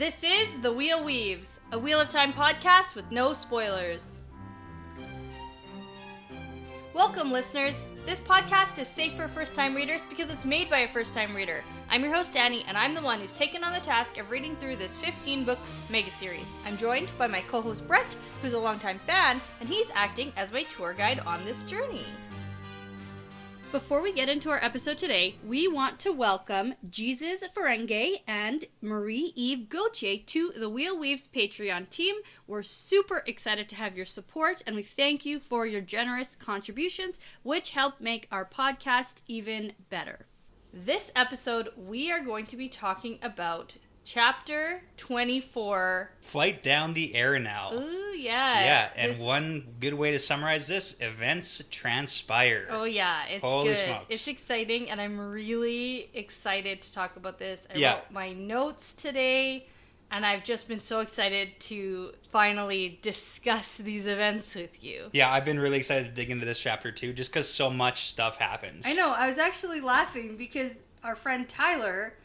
This is The Wheel Weaves, a Wheel of Time podcast with no spoilers. Welcome, listeners. This podcast is safe for first-time readers because it's made by a first-time reader. I'm your host, Dani, and I'm the one who's taken on the task of reading through this 15-book mega-series. I'm joined by my co-host, Brett, who's a longtime fan, and he's acting as my tour guide on this journey. Before we get into our episode today, we want to welcome Jesus Ferengue and Marie-Eve Gauthier to the Wheel Weaves Patreon team. We're super excited to have your support, and we thank you for your generous contributions, which help make our podcast even better. This episode, we are going to be talking about Chapter 24. Flight down the Arinelle. Ooh, yeah. Yeah, and one good way to summarize this, events transpire. Oh, yeah, it's Holy good. smokes. It's exciting, and I'm really excited to talk about this. I Yeah. wrote my notes today, and I've just been so excited to finally discuss these events with you. Yeah, I've been really excited to dig into this chapter too, just because so much stuff happens. I know, I was actually laughing because our friend Tyler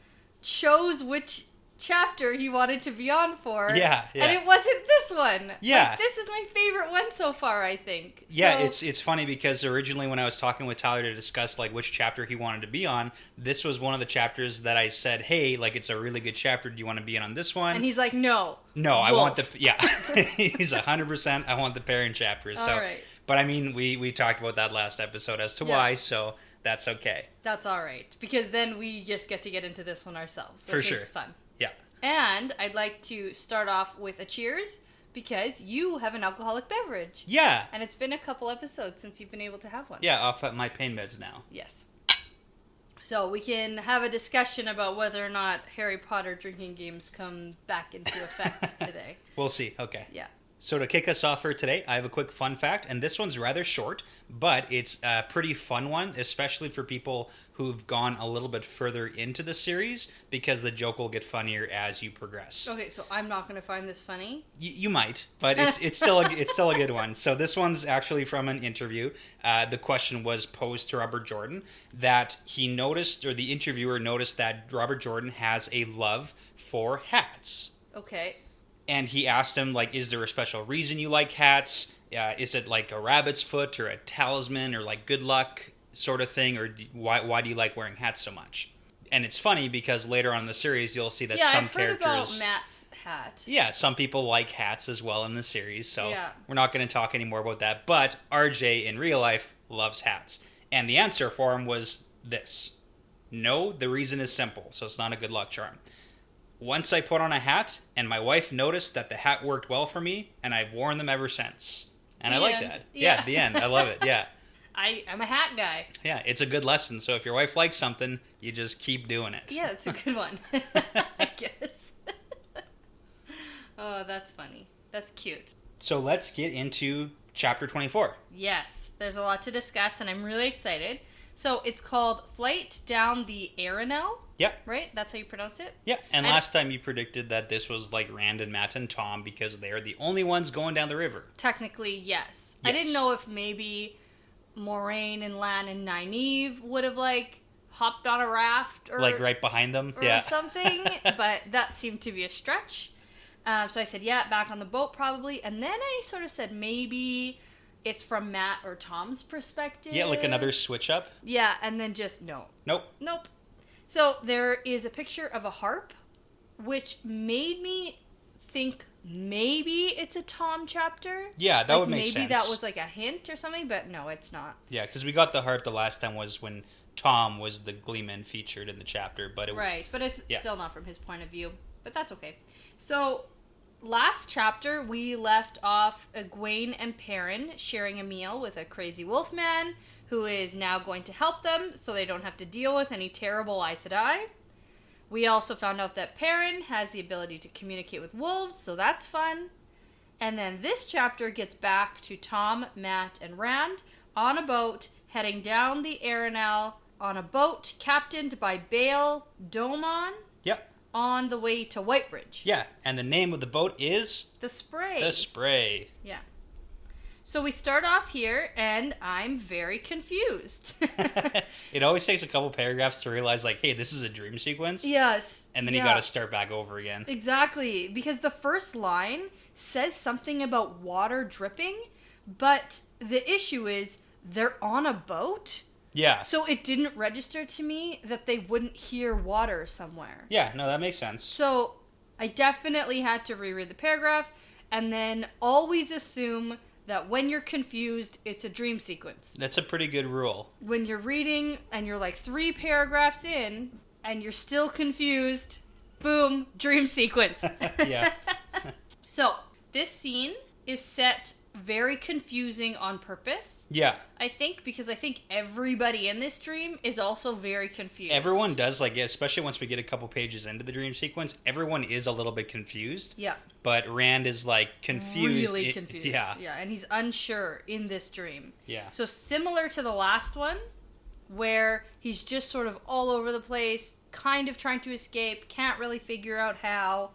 chose which chapter he wanted to be on for. Yeah. And it wasn't this one. Yeah. Like, this is my favorite one so far, I think. Yeah, So, it's funny because originally when I was talking with Tyler to discuss like which chapter he wanted to be on, this was one of the chapters that I said, hey, like it's a really good chapter. Do you want to be in on this one? And he's like, no. No, I Wolf. want the, yeah. He's 100%, I want the parent chapter. So, All right. But I mean, we talked about that last episode as to why, so that's okay. That's all right. Because then we just get to get into this one ourselves, which For sure. is fun. Yeah. And I'd like to start off with a cheers because you have an alcoholic beverage. Yeah. And it's been a couple episodes since you've been able to have one. Yeah, off at my pain meds now. Yes. So we can have a discussion about whether or not Harry Potter drinking games comes back into effect today. We'll see. Okay. Yeah. So to kick us off for today, I have a quick fun fact, and this one's rather short, but it's a pretty fun one, especially for people who've gone a little bit further into the series, because the joke will get funnier as you progress. Okay, so I'm not going to find this funny. You might, but it's still a good one. So this one's actually from an interview. The question was posed to Robert Jordan that he noticed, or the interviewer noticed, that Robert Jordan has a love for hats. Okay. And he asked him, like, is there a special reason you like hats? Is it like a rabbit's foot or a talisman or like good luck sort of thing? Or why do you like wearing hats so much? And it's funny because later on in the series, you'll see that some I've characters... heard about Matt's hat. Yeah, some people like hats as well in the series. So Yeah. we're not going to talk anymore about that. But RJ in real life loves hats. And the answer for him was this. No, the reason is simple. So it's not a good luck charm. Once I put on a hat, and my wife noticed that the hat worked well for me, and I've worn them ever since. And I like that. Yeah, the end. I love it. Yeah. I'm a hat guy. Yeah, it's a good lesson. So if your wife likes something, you just keep doing it. Yeah, that's a good one. I guess. Oh, that's funny. That's cute. So let's get into chapter 24. Yes, there's a lot to discuss, and I'm really excited. So it's called Flight Down the Arinelle. Yep. Right? That's how you pronounce it? Yeah, and last time you predicted that this was like Rand and Matt and Tom because they're the only ones going down the river. Technically, yes. I didn't know if maybe Moraine and Lan and Nynaeve would have like hopped on a raft or like right behind them. or something, but that seemed to be a stretch. So I said, yeah, back on the boat probably. And then I sort of said maybe it's from Matt or Tom's perspective. Yeah, like another switch up. Yeah, and then just no. Nope. So there is a picture of a harp, which made me think maybe it's a Tom chapter. Yeah, that would make sense. Maybe that was like a hint or something, but no, it's not. Yeah, because we got the harp the last time was when Tom was the Gleeman featured in the chapter. But Right, but it's still not from his point of view. But that's okay. So last chapter, we left off Egwene and Perrin sharing a meal with a crazy wolf man who is now going to help them so they don't have to deal with any terrible Aes Sedai. We also found out that Perrin has the ability to communicate with wolves, so that's fun. And then this chapter gets back to Tom, Matt, and Rand on a boat heading down the Arinelle on a boat captained by Bail Domon. Yep. On the way to Whitebridge. Yeah, and the name of the boat is... The Spray. The Spray. Yeah. So we start off here, and I'm very confused. It always takes a couple paragraphs to realize, like, hey, this is a dream sequence. Yes. And then you gotta start back over again. Exactly. Because the first line says something about water dripping, but the issue is they're on a boat. Yeah. So it didn't register to me that they wouldn't hear water somewhere. Yeah, no, that makes sense. So I definitely had to reread the paragraph, and then always assume that when you're confused, it's a dream sequence. That's a pretty good rule. When you're reading and you're like 3 paragraphs in and you're still confused, boom, dream sequence. Yeah. So this scene is set very confusing on purpose. Yeah. I think because I think everybody in this dream is also very confused. Everyone does, like, especially once we get a couple pages into the dream sequence, everyone is a little bit confused. Yeah. But Rand is, like, confused. Really confused. Yeah. Yeah, and he's unsure in this dream. Yeah. So similar to the last one, where he's just sort of all over the place, kind of trying to escape, can't really figure out how.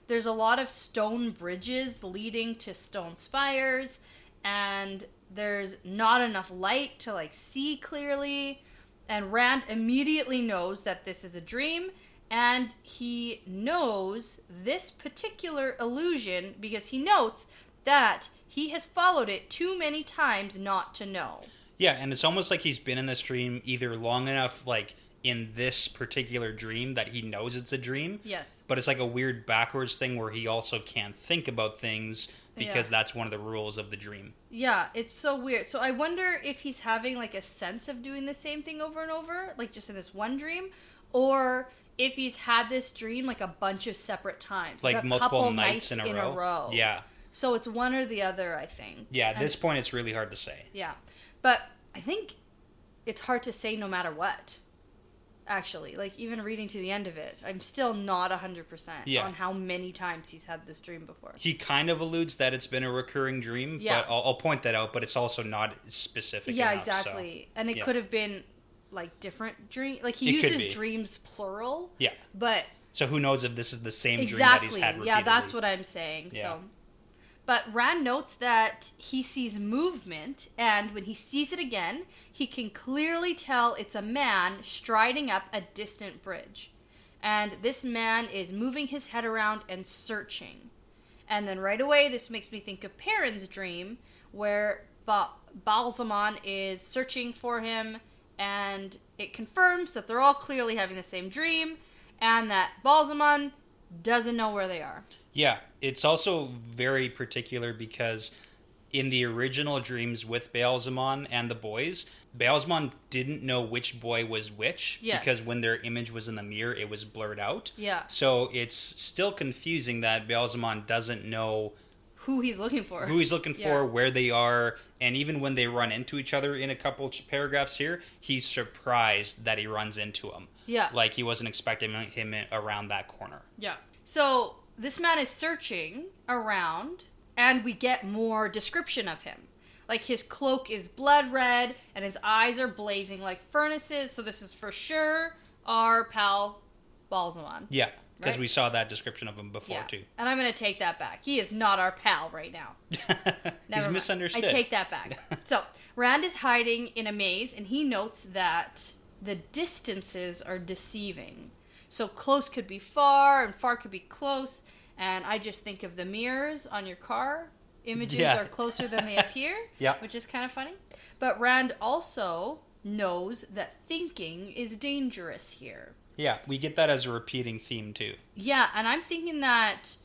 There's a lot of stone bridges leading to stone spires, and there's not enough light to, like, see clearly. And Rand immediately knows that this is a dream, and he knows this particular illusion because he notes that he has followed it too many times not to know. Yeah, and it's almost like he's been in this dream either long enough, like, in this particular dream that he knows it's a dream. Yes. But it's like a weird backwards thing where he also can't think about things because that's one of the rules of the dream. Yeah, it's so weird. So I wonder if he's having, like, a sense of doing the same thing over and over, like just in this one dream, or if he's had this dream, like, a bunch of separate times. Like multiple couple nights in a row. Yeah. So it's one or the other, I think. Yeah, at this point it's really hard to say. Yeah. But I think it's hard to say no matter what. Actually, like, even reading to the end of it, I'm still not 100% on how many times he's had this dream before. He kind of alludes that it's been a recurring dream, but I'll point that out, but it's also not specific enough. Yeah, exactly. So, and it could have been, like, different dreams. Like, he uses dreams plural. Yeah. But... So who knows if this is the same dream that he's had repeatedly. Yeah, that's what I'm saying. Yeah. So. But Rand notes that he sees movement, and when he sees it again, he can clearly tell it's a man striding up a distant bridge. And this man is moving his head around and searching. And then right away, this makes me think of Perrin's dream, where Balsamon is searching for him, and it confirms that they're all clearly having the same dream, and that Balsamon doesn't know where they are. Yeah, it's also very particular because in the original dreams with Balsamon and the boys, Balsamon didn't know which boy was which because when their image was in the mirror, it was blurred out. Yeah. So it's still confusing that Balsamon doesn't know who he's looking for, where they are, and even when they run into each other in a couple paragraphs here, he's surprised that he runs into him. Yeah. Like he wasn't expecting him around that corner. Yeah. So this man is searching around, and we get more description of him. Like, his cloak is blood red, and his eyes are blazing like furnaces, so this is for sure our pal Balsamon. Yeah, because we saw that description of him before, too. And I'm going to take that back. He is not our pal right now. He's misunderstood. I take that back. So, Rand is hiding in a maze, and he notes that the distances are deceiving. So close could be far, and far could be close. And I just think of the mirrors on your car. Images are closer than they appear, which is kind of funny. But Rand also knows that thinking is dangerous here. Yeah, we get that as a repeating theme, too. Yeah, and I'm thinking that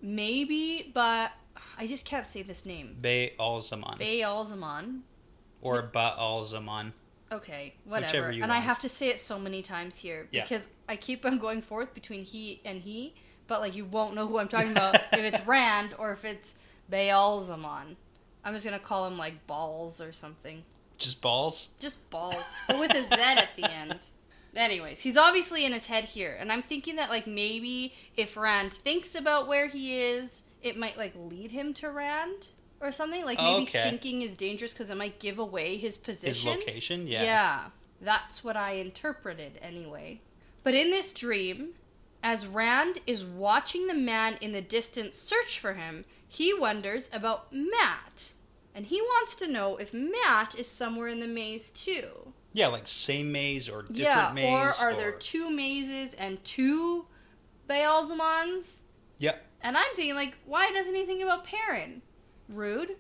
maybe, but I just can't say this name. Balsamon. Or Baalzamon. Okay, whatever. Whichever you want. I have to say it so many times here because I keep on going forth between he and he, but like you won't know who I'm talking about if it's Rand or if it's Baalzamon. I'm just gonna call him like Balls or something. Just Balls? Just Balls, but with a Z at the end. Anyways, he's obviously in his head here, and I'm thinking that like maybe if Rand thinks about where he is, it might like lead him to Rand. Or something, like maybe thinking is dangerous because it might give away his position. His location, yeah. Yeah, that's what I interpreted anyway. But in this dream, as Rand is watching the man in the distance search for him, he wonders about Matt. And he wants to know if Matt is somewhere in the maze too. Yeah, like same maze or different maze. Or are there 2 mazes and 2 Beelzemons? Yep. And I'm thinking, like, why doesn't he think about Perrin? Rude.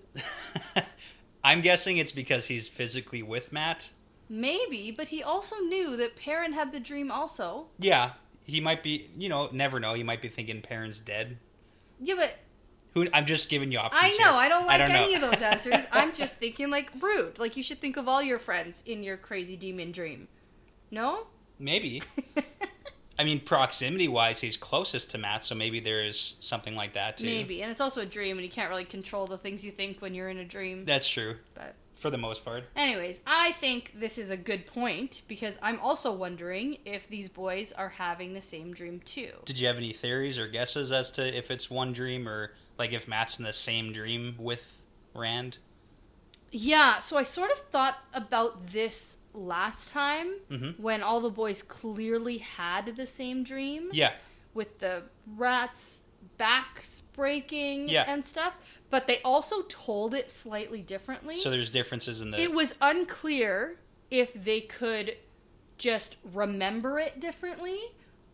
I'm guessing it's because he's physically with Matt. Maybe, but he also knew that Perrin had the dream also. Yeah, he might be, never know. He might be thinking Perrin's dead. Yeah, but... I'm just giving you options I know, here. I don't like any of those answers. I'm just thinking, like, rude. Like, you should think of all your friends in your crazy demon dream. No? Maybe. I mean, proximity-wise, he's closest to Matt, so maybe there is something like that, too. Maybe, and it's also a dream, and you can't really control the things you think when you're in a dream. That's true. But for the most part. Anyways, I think this is a good point, because I'm also wondering if these boys are having the same dream, too. Did you have any theories or guesses as to if it's one dream, or, like, if Matt's in the same dream with Rand? Yeah, so I sort of thought about this last time when all the boys clearly had the same dream. Yeah. With the rats' backs breaking and stuff. But they also told it slightly differently. So there's differences in the... It was unclear if they could just remember it differently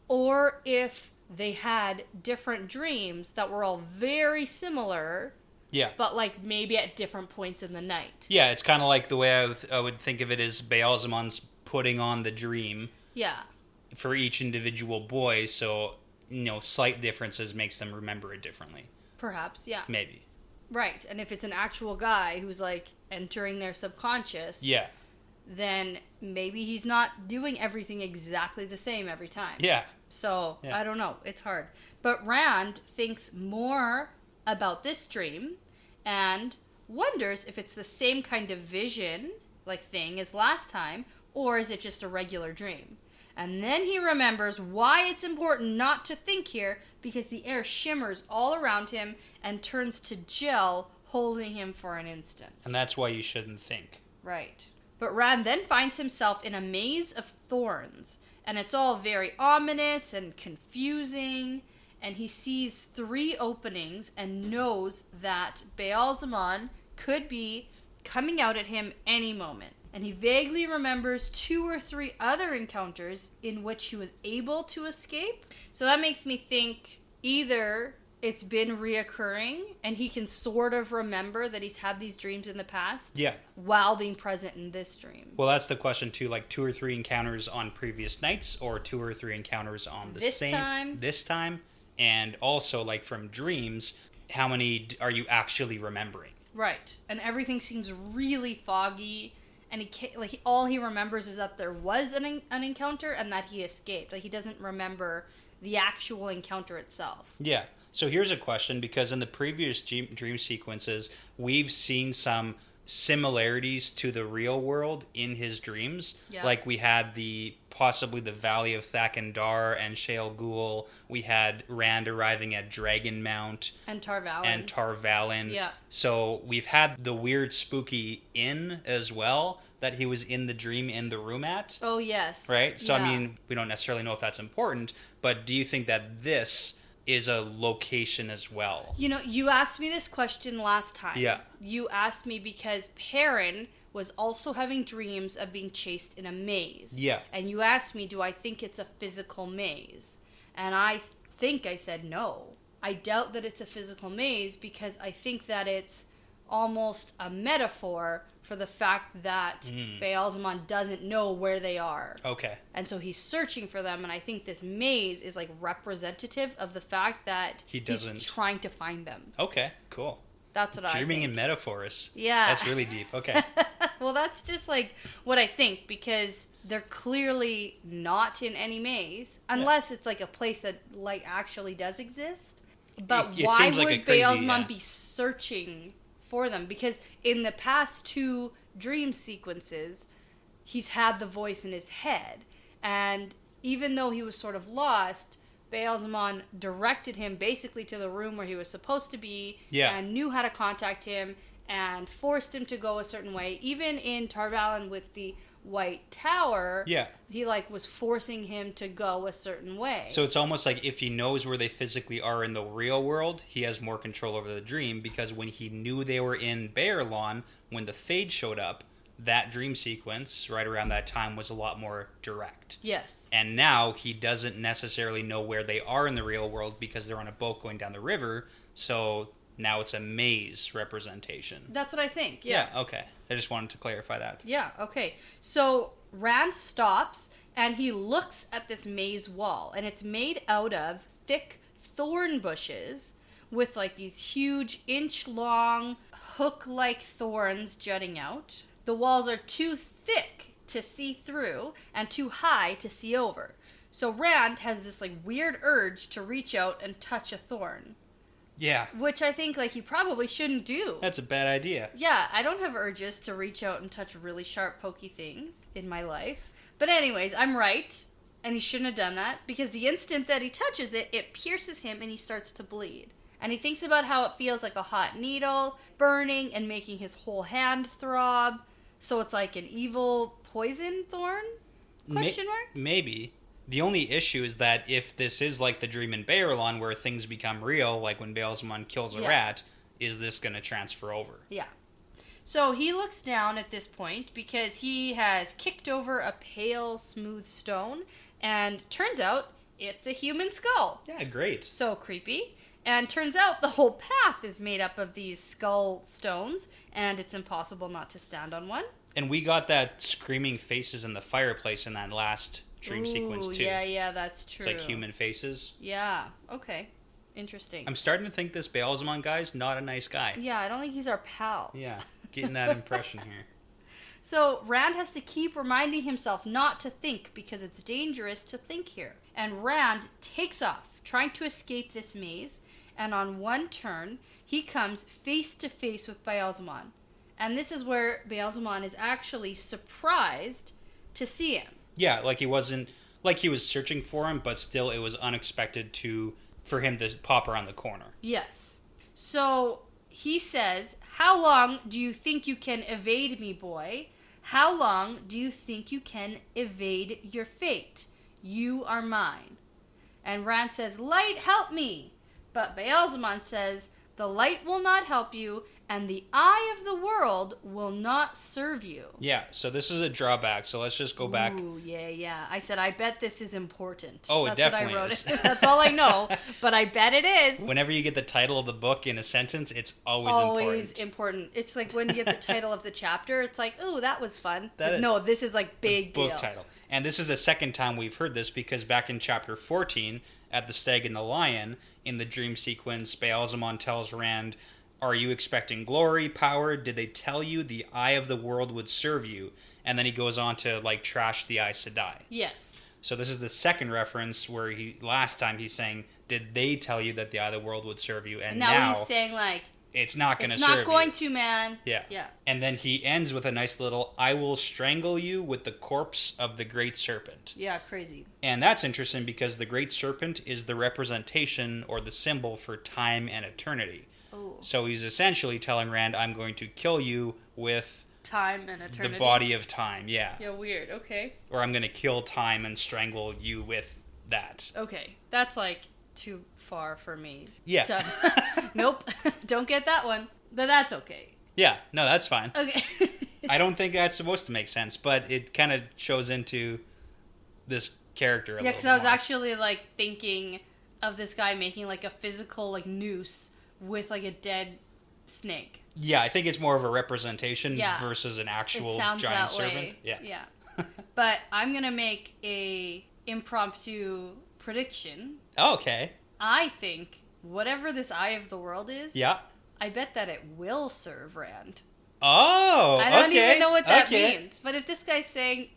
or if they had different dreams that were all very similar. Yeah. But, like, maybe at different points in the night. Yeah, it's kind of like the way I would think of it as Beelzemon's putting on the dream. Yeah. For each individual boy, so, slight differences makes them remember it differently. Perhaps, yeah. Maybe. Right, and if it's an actual guy who's, like, entering their subconscious... Yeah. Then maybe he's not doing everything exactly the same every time. Yeah. So, I don't know. It's hard. But Rand thinks more about this dream and wonders if it's the same kind of vision, like, thing as last time, or is it just a regular dream? And then he remembers why it's important not to think here, because the air shimmers all around him and turns to gel, holding him for an instant. And that's why you shouldn't think. Right. But Rand then finds himself in a maze of thorns, and it's all very ominous and confusing, and he sees 3 openings and knows that Beelzemon could be coming out at him any moment. And he vaguely remembers 2 or 3 other encounters in which he was able to escape. So that makes me think either it's been reoccurring and he can sort of remember that he's had these dreams in the past. Yeah. While being present in this dream. Well, that's the question too, like 2 or 3 encounters on previous nights or 2 or 3 encounters on this time. And also, like, from dreams, how many are you actually remembering? Right. And everything seems really foggy. And all he remembers is that there was an encounter and that he escaped. Like, he doesn't remember the actual encounter itself. Yeah. So here's a question, because in the previous dream sequences, we've seen some similarities to the real world in his dreams. Yeah. Like, we had possibly the Valley of Thakandar and Shale Ghul. We had Rand arriving at Dragon Mount. And Tarvalin. Yeah. So we've had the weird spooky inn as well that he was in the dream in the room at. Oh, yes. Right? So, yeah. I mean, we don't necessarily know if that's important, but do you think that this is a location as well? You asked me this question last time. Yeah. You asked me because Perrin was also having dreams of being chased in a maze. Yeah. And you asked me, do I think it's a physical maze? And I think I said no. I doubt that it's a physical maze because I think that it's almost a metaphor for the fact that Beelzemon doesn't know where they are. Okay. And so he's searching for them, and I think this maze is, like, representative of the fact that he's trying to find them. Okay, cool. That's what I think. Dreaming in metaphors. Yeah. That's really deep. Okay. Well, that's just, like, what I think, because they're clearly not in any maze, unless it's, like, a place that, like, actually does exist. But why would Beelzemon be searching for them? Because in the past 2 dream sequences, he's had the voice in his head. And even though he was sort of lost, Beelzemon directed him basically to the room where he was supposed to be and knew how to contact him and forced him to go a certain way. Even in Tarvalin with the White Tower, Yeah. he like was forcing him to go a certain way. So it's almost like if he knows where they physically are in the real world, he has more control over the dream, because when he knew they were in Bayerlon, when the Fade showed up, that dream sequence right around that time was a lot more direct. Yes. And now he doesn't necessarily know where they are in the real world because they're on a boat going down the river, so now it's a maze representation. That's what I think, yeah. Yeah, okay. I just wanted to clarify that. Yeah, okay. So Rand stops and he looks at this maze wall, and it's made out of thick thorn bushes with like these huge inch-long hook-like thorns jutting out. The walls are too thick to see through and too high to see over. So Rand has this like weird urge to reach out and touch a thorn. Yeah. Which I think, like, he probably shouldn't do. That's a bad idea. Yeah, I don't have urges to reach out and touch really sharp, pokey things in my life. But anyways, I'm right, and he shouldn't have done that, because the instant that he touches it, it pierces him and he starts to bleed. And he thinks about how it feels like a hot needle, burning and making his whole hand throb. So it's like an evil poison thorn? Question mark? Maybe. The only issue is that if this is like the dream in Bayerlon where things become real, like when Baalzamon kills a rat, is this going to transfer over? Yeah. So he looks down at this point because he has kicked over a pale, smooth stone, and turns out it's a human skull. Yeah, great. So creepy. And turns out the whole path is made up of these skull stones, and it's impossible not to stand on one. And we got that screaming faces in the fireplace in that last dream sequence too. Yeah, that's true. It's like human faces. Yeah, okay. Interesting. I'm starting to think this Baalzamon guy's not a nice guy. Yeah, I don't think he's our pal. Yeah, getting that impression here. So Rand has to keep reminding himself not to think because it's dangerous to think here. And Rand takes off, trying to escape this maze, and on one turn, he comes face to face with Baalzamon. And this is where Baalzamon is actually surprised to see him. Yeah, like he wasn't, like he was searching for him, but still it was unexpected for him to pop around the corner. Yes. So he says, "How long do you think you can evade me, boy? How long do you think you can evade your fate? You are mine." And Rand says, "Light, help me." But Baalzamon says, "The light will not help you, and the eye of the world will not serve you." Yeah, so this is a drawback, so let's just go back. Ooh, yeah. I said, I bet this is important. Oh, That's it definitely what I wrote. is. That's all I know, but I bet it is. Whenever you get the title of the book in a sentence, it's always important. It's like when you get the title of the chapter, it's like, ooh, that was fun. That is no, this is like big book deal. title. And this is the second time we've heard this, because back in chapter 14, at the Stag and the Lion, in the dream sequence, Baalzamon tells Rand, "Are you expecting glory, power? Did they tell you the eye of the world would serve you?" And then he goes on to like trash the Aes Sedai. Yes. So this is the second reference where last time he's saying, "Did they tell you that the eye of the world would serve you?" And now he's saying like, it's not going to it's serve you. not going to, man. Yeah. Yeah. And then he ends with a nice little, "I will strangle you with the corpse of the great serpent." Yeah, crazy. And that's interesting because the great serpent is the representation or the symbol for time and eternity. Oh. So he's essentially telling Rand, "I'm going to kill you with Time and eternity. the body of time." Yeah. Yeah, weird. Okay. Or I'm going to kill time and strangle you with that. Okay. That's like too far for me. Yeah. So, nope. Don't get that one. But that's okay. Yeah. No, that's fine. Okay. I don't think that's supposed to make sense, but it kind of shows into this character a little because I was more. actually like thinking of this guy making like a physical like noose with like a dead snake. Yeah, I think it's more of a representation Yeah. versus an actual It sounds giant that serpent. way. Yeah. But I'm gonna make a impromptu prediction. Okay. I think whatever this eye of the world is, Yeah. I bet that it will serve Rand. Oh, I don't okay. even know what that okay. means. But if this guy's saying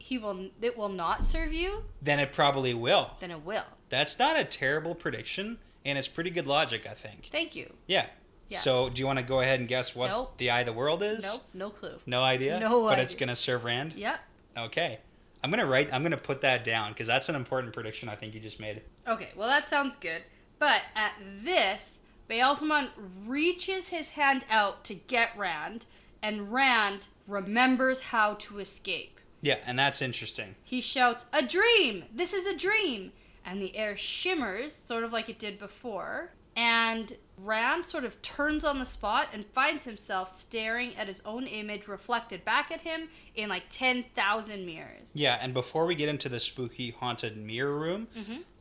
it will not serve you, Then it probably will. then it will. That's not a terrible prediction, and it's pretty good logic, I think. Thank you. Yeah. Yeah. So, do you want to go ahead and guess what Nope. the eye of the world is? Nope, no clue. No idea? No But idea. it's going to serve Rand? Yeah. Okay. I'm going to put that down, because that's an important prediction I think you just made. Okay, well that sounds good. But at this, Baalzamon reaches his hand out to get Rand, and Rand remembers how to escape. Yeah, and that's interesting. He shouts, "A dream! This is a dream!" And the air shimmers, sort of like it did before. And Rand sort of turns on the spot and finds himself staring at his own image reflected back at him in like 10,000 mirrors. Yeah, and before we get into the spooky haunted mirror room,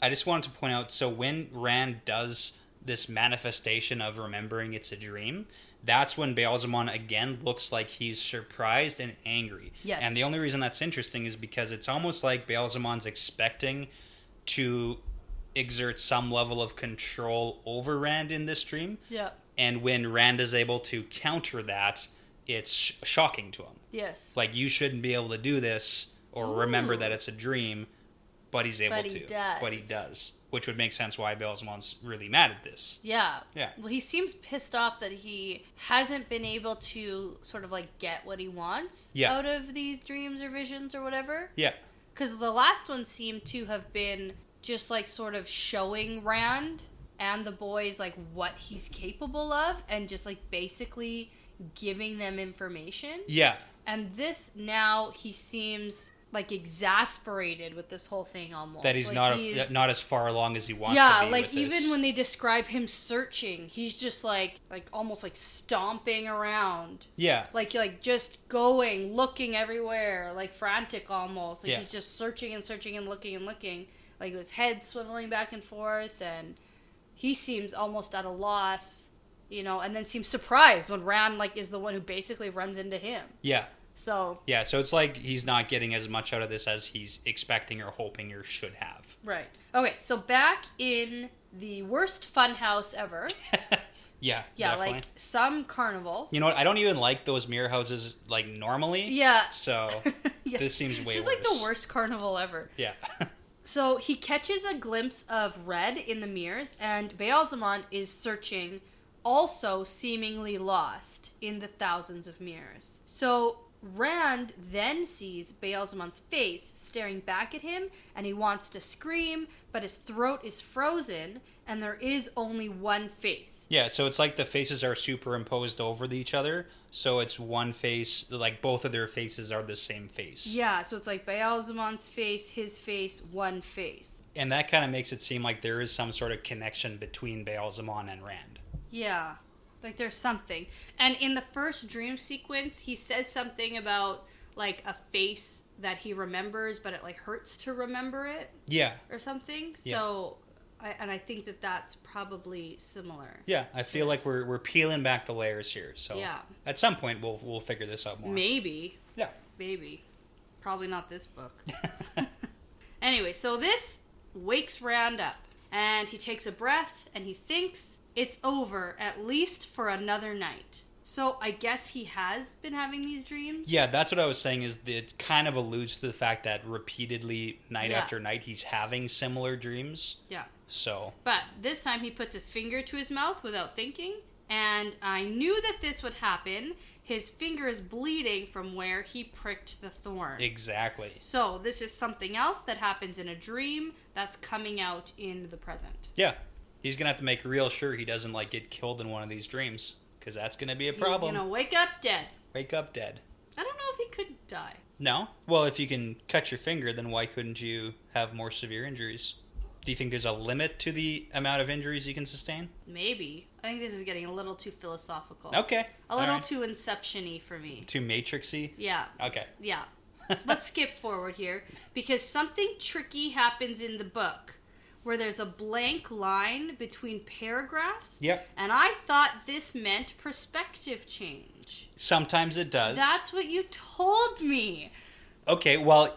I just wanted to point out, so when Rand does this manifestation of remembering it's a dream, that's when Baalzamon again looks like he's surprised and angry. Yes. And the only reason that's interesting is because it's almost like Baalzamon's expecting to exert some level of control over Rand in this dream. Yeah. And when Rand is able to counter that, it's shocking to him. Yes. Like, you shouldn't be able to do this or remember that it's a dream, but he's able to. Does. But he does. Which would make sense why Baalzamon's really mad at this. Yeah. Yeah. Well, he seems pissed off that he hasn't been able to sort of like get what he wants out of these dreams or visions or whatever. Yeah. Because the last one seemed to have been just like sort of showing Rand and the boys like what he's capable of and just like basically giving them information. Yeah. And this now he seems like exasperated with this whole thing almost. That he's like not as far along as he wants to be. Yeah, like with even this. when they describe him searching, he's just like almost like stomping around. Yeah. Like just going, looking everywhere, like frantic almost. Like he's just searching and searching and looking and looking. Like his head swiveling back and forth, and he seems almost at a loss, you know, and then seems surprised when Rand like is the one who basically runs into him. Yeah. So it's like he's not getting as much out of this as he's expecting or hoping or should have. Right. Okay, so back in the worst fun house ever. Yeah, definitely. Like some carnival. You know what? I don't even like those mirror houses like normally. Yeah. So this seems way worse. This is like the worst carnival ever. Yeah. So he catches a glimpse of Red in the mirrors, and Baalzamon is searching, also seemingly lost in the thousands of mirrors. So Rand then sees Baalzamon's face staring back at him, and he wants to scream, but his throat is frozen, and there is only one face. Yeah, so it's like the faces are superimposed over each other, so it's one face, like both of their faces are the same face. Yeah, so it's like Baalzamon's face, his face, one face. And that kind of makes it seem like there is some sort of connection between Baalzamon and Rand. Yeah. Like, there's something. And in the first dream sequence, he says something about, like, a face that he remembers, but it, like, hurts to remember it. Yeah. Or something. Yeah. So, I think that that's probably similar. Yeah, I feel like we're peeling back the layers here. So yeah. At some point, we'll figure this out more. Maybe. Yeah. Maybe. Probably not this book. Anyway, so this wakes Rand up. And he takes a breath, and he thinks it's over, at least for another night. So I guess he has been having these dreams? Yeah, that's what I was saying, is that it kind of alludes to the fact that repeatedly, night after night, he's having similar dreams. Yeah. So. But this time he puts his finger to his mouth without thinking, and I knew that this would happen. His finger is bleeding from where he pricked the thorn. Exactly. So this is something else that happens in a dream that's coming out in the present. Yeah. He's going to have to make real sure he doesn't, like, get killed in one of these dreams. Because that's going to be a problem. He's going to wake up dead. Wake up dead. I don't know if he could die. No? Well, if you can cut your finger, then why couldn't you have more severe injuries? Do you think there's a limit to the amount of injuries you can sustain? Maybe. I think this is getting a little too philosophical. Okay. A little too Inception-y for me. Too Matrix-y? Yeah. Okay. Yeah. Let's skip forward here, because something tricky happens in the book where there's a blank line between paragraphs. Yep. And I thought this meant perspective change. Sometimes it does. That's what you told me. Okay, well,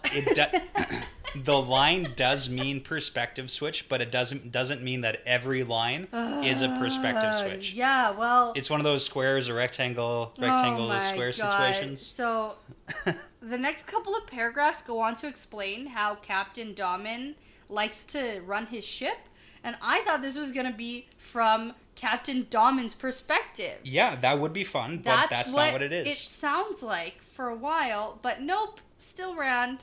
the line does mean perspective switch, but it doesn't mean that every line is a perspective switch. Yeah, well, it's one of those squares or rectangle square situations. So the next couple of paragraphs go on to explain how Captain Domin likes to run his ship, and I thought this was going to be from Captain Domin's perspective. Yeah, that would be fun, but that's not what it is. It sounds like for a while, but nope, still Rand,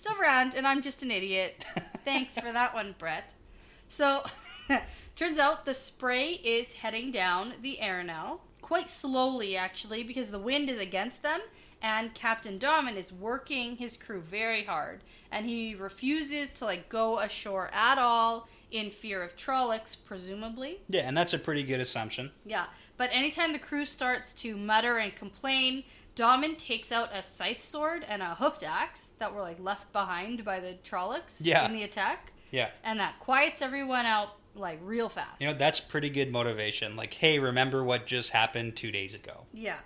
and I'm just an idiot. Thanks for that one, Brett. So, turns out the spray is heading down the Arinelle, quite slowly actually, because the wind is against them, and Captain Domin is working his crew very hard, and he refuses to go ashore at all in fear of Trollocs, presumably. Yeah, and that's a pretty good assumption. Yeah, but anytime the crew starts to mutter and complain, Domin takes out a scythe sword and a hooked axe that were left behind by the Trollocs in the attack. Yeah. And that quiets everyone out real fast. That's pretty good motivation. Hey, remember what just happened 2 days ago. Yeah.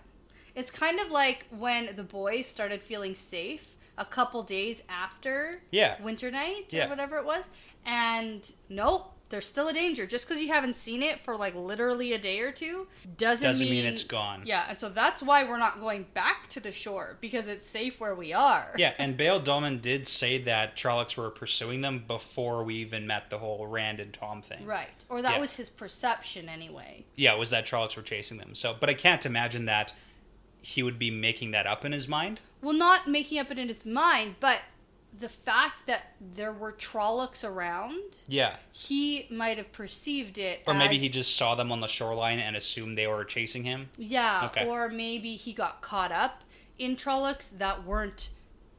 It's kind of like when the boys started feeling safe a couple days after Winter Night or whatever it was. And nope, there's still a danger. Just because you haven't seen it for literally a day or two doesn't mean it's gone. Yeah, and so that's why we're not going back to the shore, because it's safe where we are. Yeah, and Bail Domin did say that Trollocs were pursuing them before we even met the whole Rand and Tom thing. Right. Or that was his perception anyway. Yeah, it was that Trollocs were chasing them. So, but I can't imagine that he would be making that up in his mind. Well, not making up it in his mind, but the fact that there were Trollocs around, he might have perceived it or maybe he just saw them on the shoreline and assumed they were chasing him. Yeah, okay. Or maybe he got caught up in Trollocs that weren't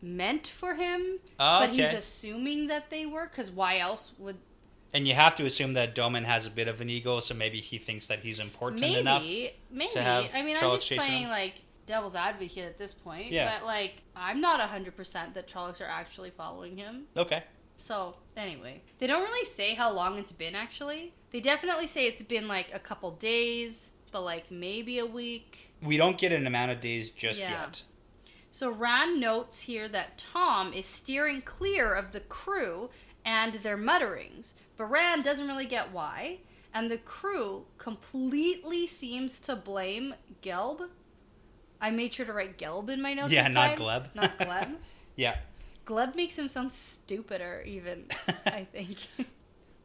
meant for him, but he's assuming that they were, because why else would... And you have to assume that Domin has a bit of an ego, so maybe he thinks that he's important enough to have I mean, Trollocs I'm just playing devil's advocate at this point, but I'm not 100% that Trollocs are actually following him. Okay. So anyway, they don't really say how long it's been. Actually, they definitely say it's been a couple days, but maybe a week. We don't get an amount of days just yet. So Rand notes here that Tom is steering clear of the crew and their mutterings, but Rand doesn't really get why, and the crew completely seems to blame Gelb. I made sure to write Gelb in my notes this time. Not Gleb. Not Gleb. Yeah. Gleb makes him sound stupider, even, I think.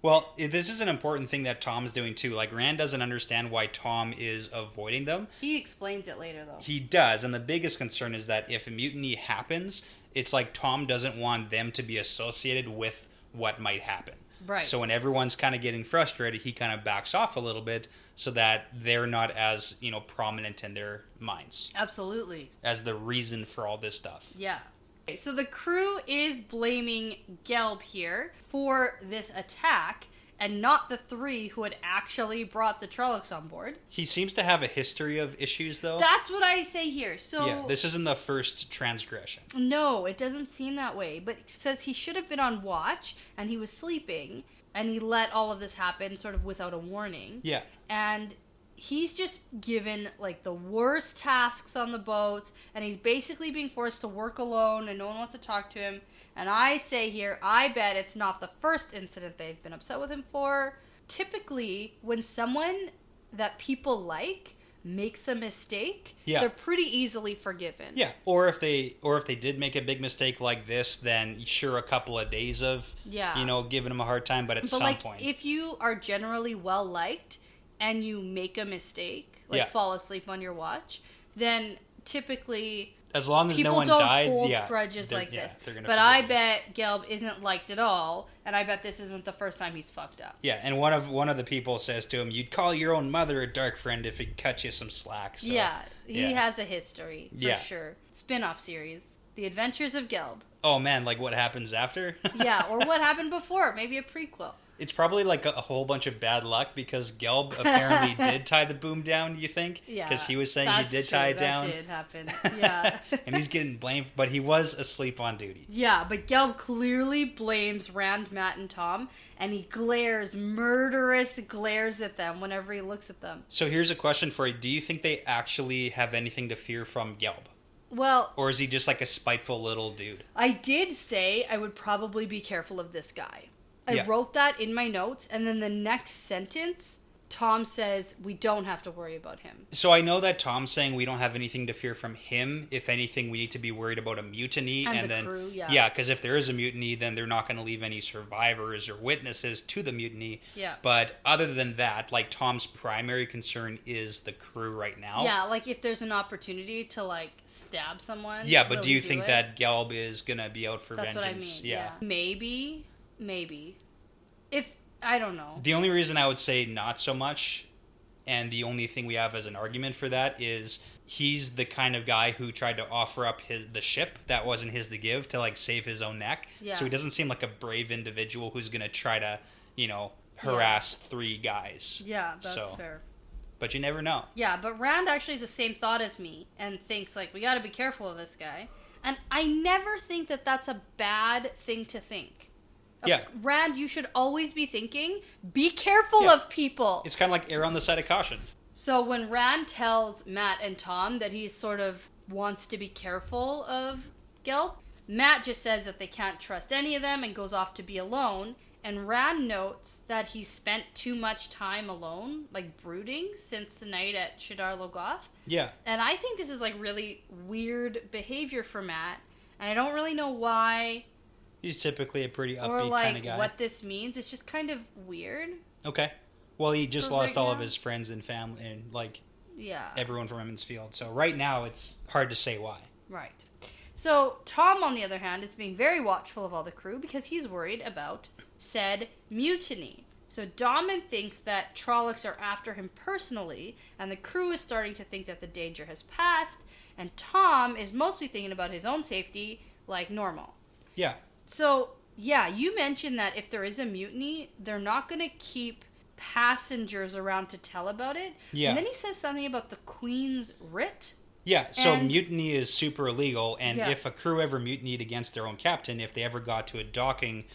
Well, this is an important thing that Tom's doing, too. Rand doesn't understand why Tom is avoiding them. He explains it later, though. He does, and the biggest concern is that if a mutiny happens, it's Tom doesn't want them to be associated with what might happen. Right. So when everyone's kind of getting frustrated, he kind of backs off a little bit so that they're not as, prominent in their minds. Absolutely. As the reason for all this stuff. Yeah. Okay, so the crew is blaming Gelb here for this attack, and not the three who had actually brought the Trollocs on board. He seems to have a history of issues, though. That's what I say here. So yeah, this isn't the first transgression. No, it doesn't seem that way. But it says he should have been on watch, and he was sleeping, and he let all of this happen sort of without a warning. Yeah. And he's just given the worst tasks on the boats, and he's basically being forced to work alone, and no one wants to talk to him. And I say here, I bet it's not the first incident they've been upset with him for. Typically, when someone that people makes a mistake, they're pretty easily forgiven. Yeah, or if they did make a big mistake like this, then sure, a couple of days of giving him a hard time, but at some point, if you are generally well liked and you make a mistake, fall asleep on your watch, then typically, as long as no one died, people don't hold grudges like this. But I bet Gelb isn't liked at all, and I bet this isn't the first time he's fucked up. Yeah, and one of the people says to him, "You'd call your own mother a dark friend if it cut you some slack." So, he has a history for sure. Spin-off series, The Adventures of Gelb. Oh man, what happens after? Yeah, or what happened before? Maybe a prequel. It's probably a whole bunch of bad luck because Gelb apparently did tie the boom down, you think? Yeah. Because he was saying he did tie it down. That did happen, yeah. And he's getting blamed, but he was asleep on duty. Yeah, but Gelb clearly blames Rand, Matt, and Tom, and he murderous glares at them whenever he looks at them. So here's a question for you. Do you think they actually have anything to fear from Gelb? Well... Or is he just a spiteful little dude? I did say I would probably be careful of this guy. I wrote that in my notes, and then the next sentence, Tom says, we don't have to worry about him. So I know that Tom's saying we don't have anything to fear from him. If anything, we need to be worried about a mutiny. And the then, crew, yeah, because if there is a mutiny, then they're not going to leave any survivors or witnesses to the mutiny. Yeah. But other than that, Tom's primary concern is the crew right now. Yeah, if there's an opportunity to, stab someone. Yeah, but do you think that Gelb is going to be out for vengeance? That's what I mean, yeah. Maybe. I don't know. The only reason I would say not so much And the only thing we have as an argument for that is he's the kind of guy who tried to offer up the ship that wasn't his to give to like save his own neck. Yeah. So he doesn't seem like a brave individual who's going to try to, harass 3 guys. Yeah, that's fair. But you never know. Yeah, but Rand actually has the same thought as me and thinks like, we got to be careful of this guy. And I never think that that's a bad thing to think. Yeah. Rand, you should always be thinking, be careful of people. It's kind of like err on the side of caution. So when Rand tells Matt and Tom that he sort of wants to be careful of Gelb, Matt just says that they can't trust any of them and goes off to be alone. And Rand notes that he spent too much time alone, like brooding, since the night at Shadar Logoth. Yeah. And I think this is like really weird behavior for Matt. And I don't really know why. He's typically a pretty upbeat or like kind of guy. What this means. It's just kind of weird. Okay. Well, he just lost right all now. of his friends and family and like Yeah. everyone from Emmons Field. So right now it's hard to say why. Right. So Tom, on the other hand, is being very watchful of all the crew because he's worried about said mutiny. So Daman thinks that Trollocs are after him personally, and the crew is starting to think that the danger has passed, and Tom is mostly thinking about his own safety like normal. Yeah. So, yeah, you mentioned that if there is a mutiny, they're not going to keep passengers around to tell about it. Yeah. And then he says something about the Queen's writ. Yeah, so And- mutiny is super illegal, and Yeah. if a crew ever mutinied against their own captain, if they ever got to a docking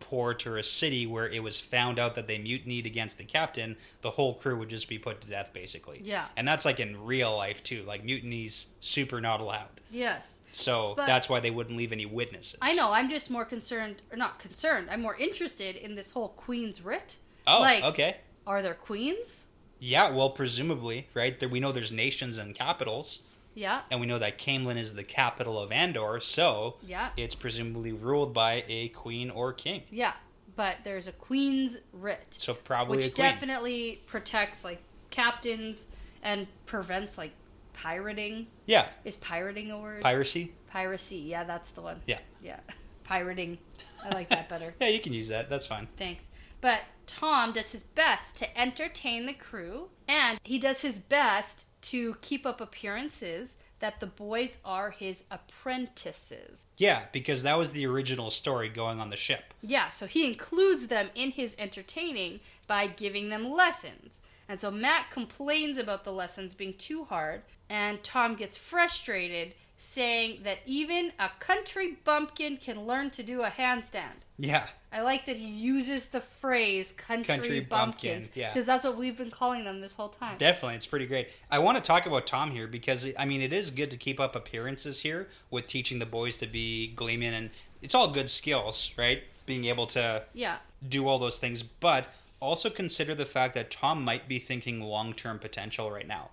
port or a city where it was found out that they mutinied against the captain, the whole crew would just be put to death, basically. Yeah. And that's like in real life, too. Like, mutinies, super not allowed. Yes. So But- that's why they wouldn't leave any witnesses. I know, I'm just more concerned, or not concerned, I'm more interested in this whole Queen's writ. Oh, like, okay. Are there queens? Yeah, well, presumably, right? We know there's nations and capitals. Yeah. And we know that Camelin is the capital of Andor, so Yeah. it's presumably ruled by a queen or king. Yeah. But there's a Queen's writ. So probably a which queen. definitely protects, like, captains and prevents, like, pirating. Yeah. Is pirating a word? Piracy? Piracy. Yeah, that's the one. Yeah. Yeah. Pirating. I like that better. Yeah, you can use that. That's fine. Thanks. But Tom does his best to entertain the crew, and he does his best to keep up appearances that the boys are his apprentices. Yeah, because that was the original story going on the ship. Yeah, so he includes them in his entertaining by giving them lessons. And so Matt complains about the lessons being too hard, and Tom gets frustrated, saying that even a country bumpkin can learn to do a handstand. Yeah. I like that he uses the phrase country bumpkins, yeah. because that's what we've been calling them this whole time. Definitely, it's pretty great. I want to talk about Tom here because, I mean, it is good to keep up appearances here with teaching the boys to be gleeman, and it's all good skills, right? Being able to Yeah. do all those things, but also consider the fact that Tom might be thinking long-term potential right now.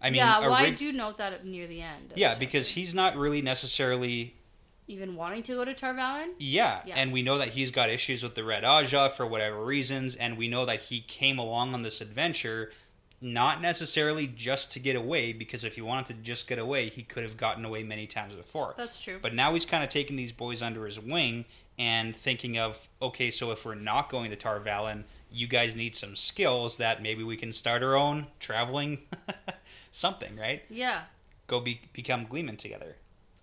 I mean, yeah, well, I do note that near the end. of Yeah, the because chapter. he's not really necessarily... Even wanting to go to Tarvalon? Yeah, Yeah. and we know that he's got issues with the Red Aja for whatever reasons, and we know that he came along on this adventure not necessarily just to get away, because if he wanted to just get away, he could have gotten away many times before. That's true. But now he's kind of taking these boys under his wing and thinking of, okay, so if we're not going to Tarvalon, you guys need some skills that maybe we can start our own traveling something, right? Yeah. Go become gleemen together.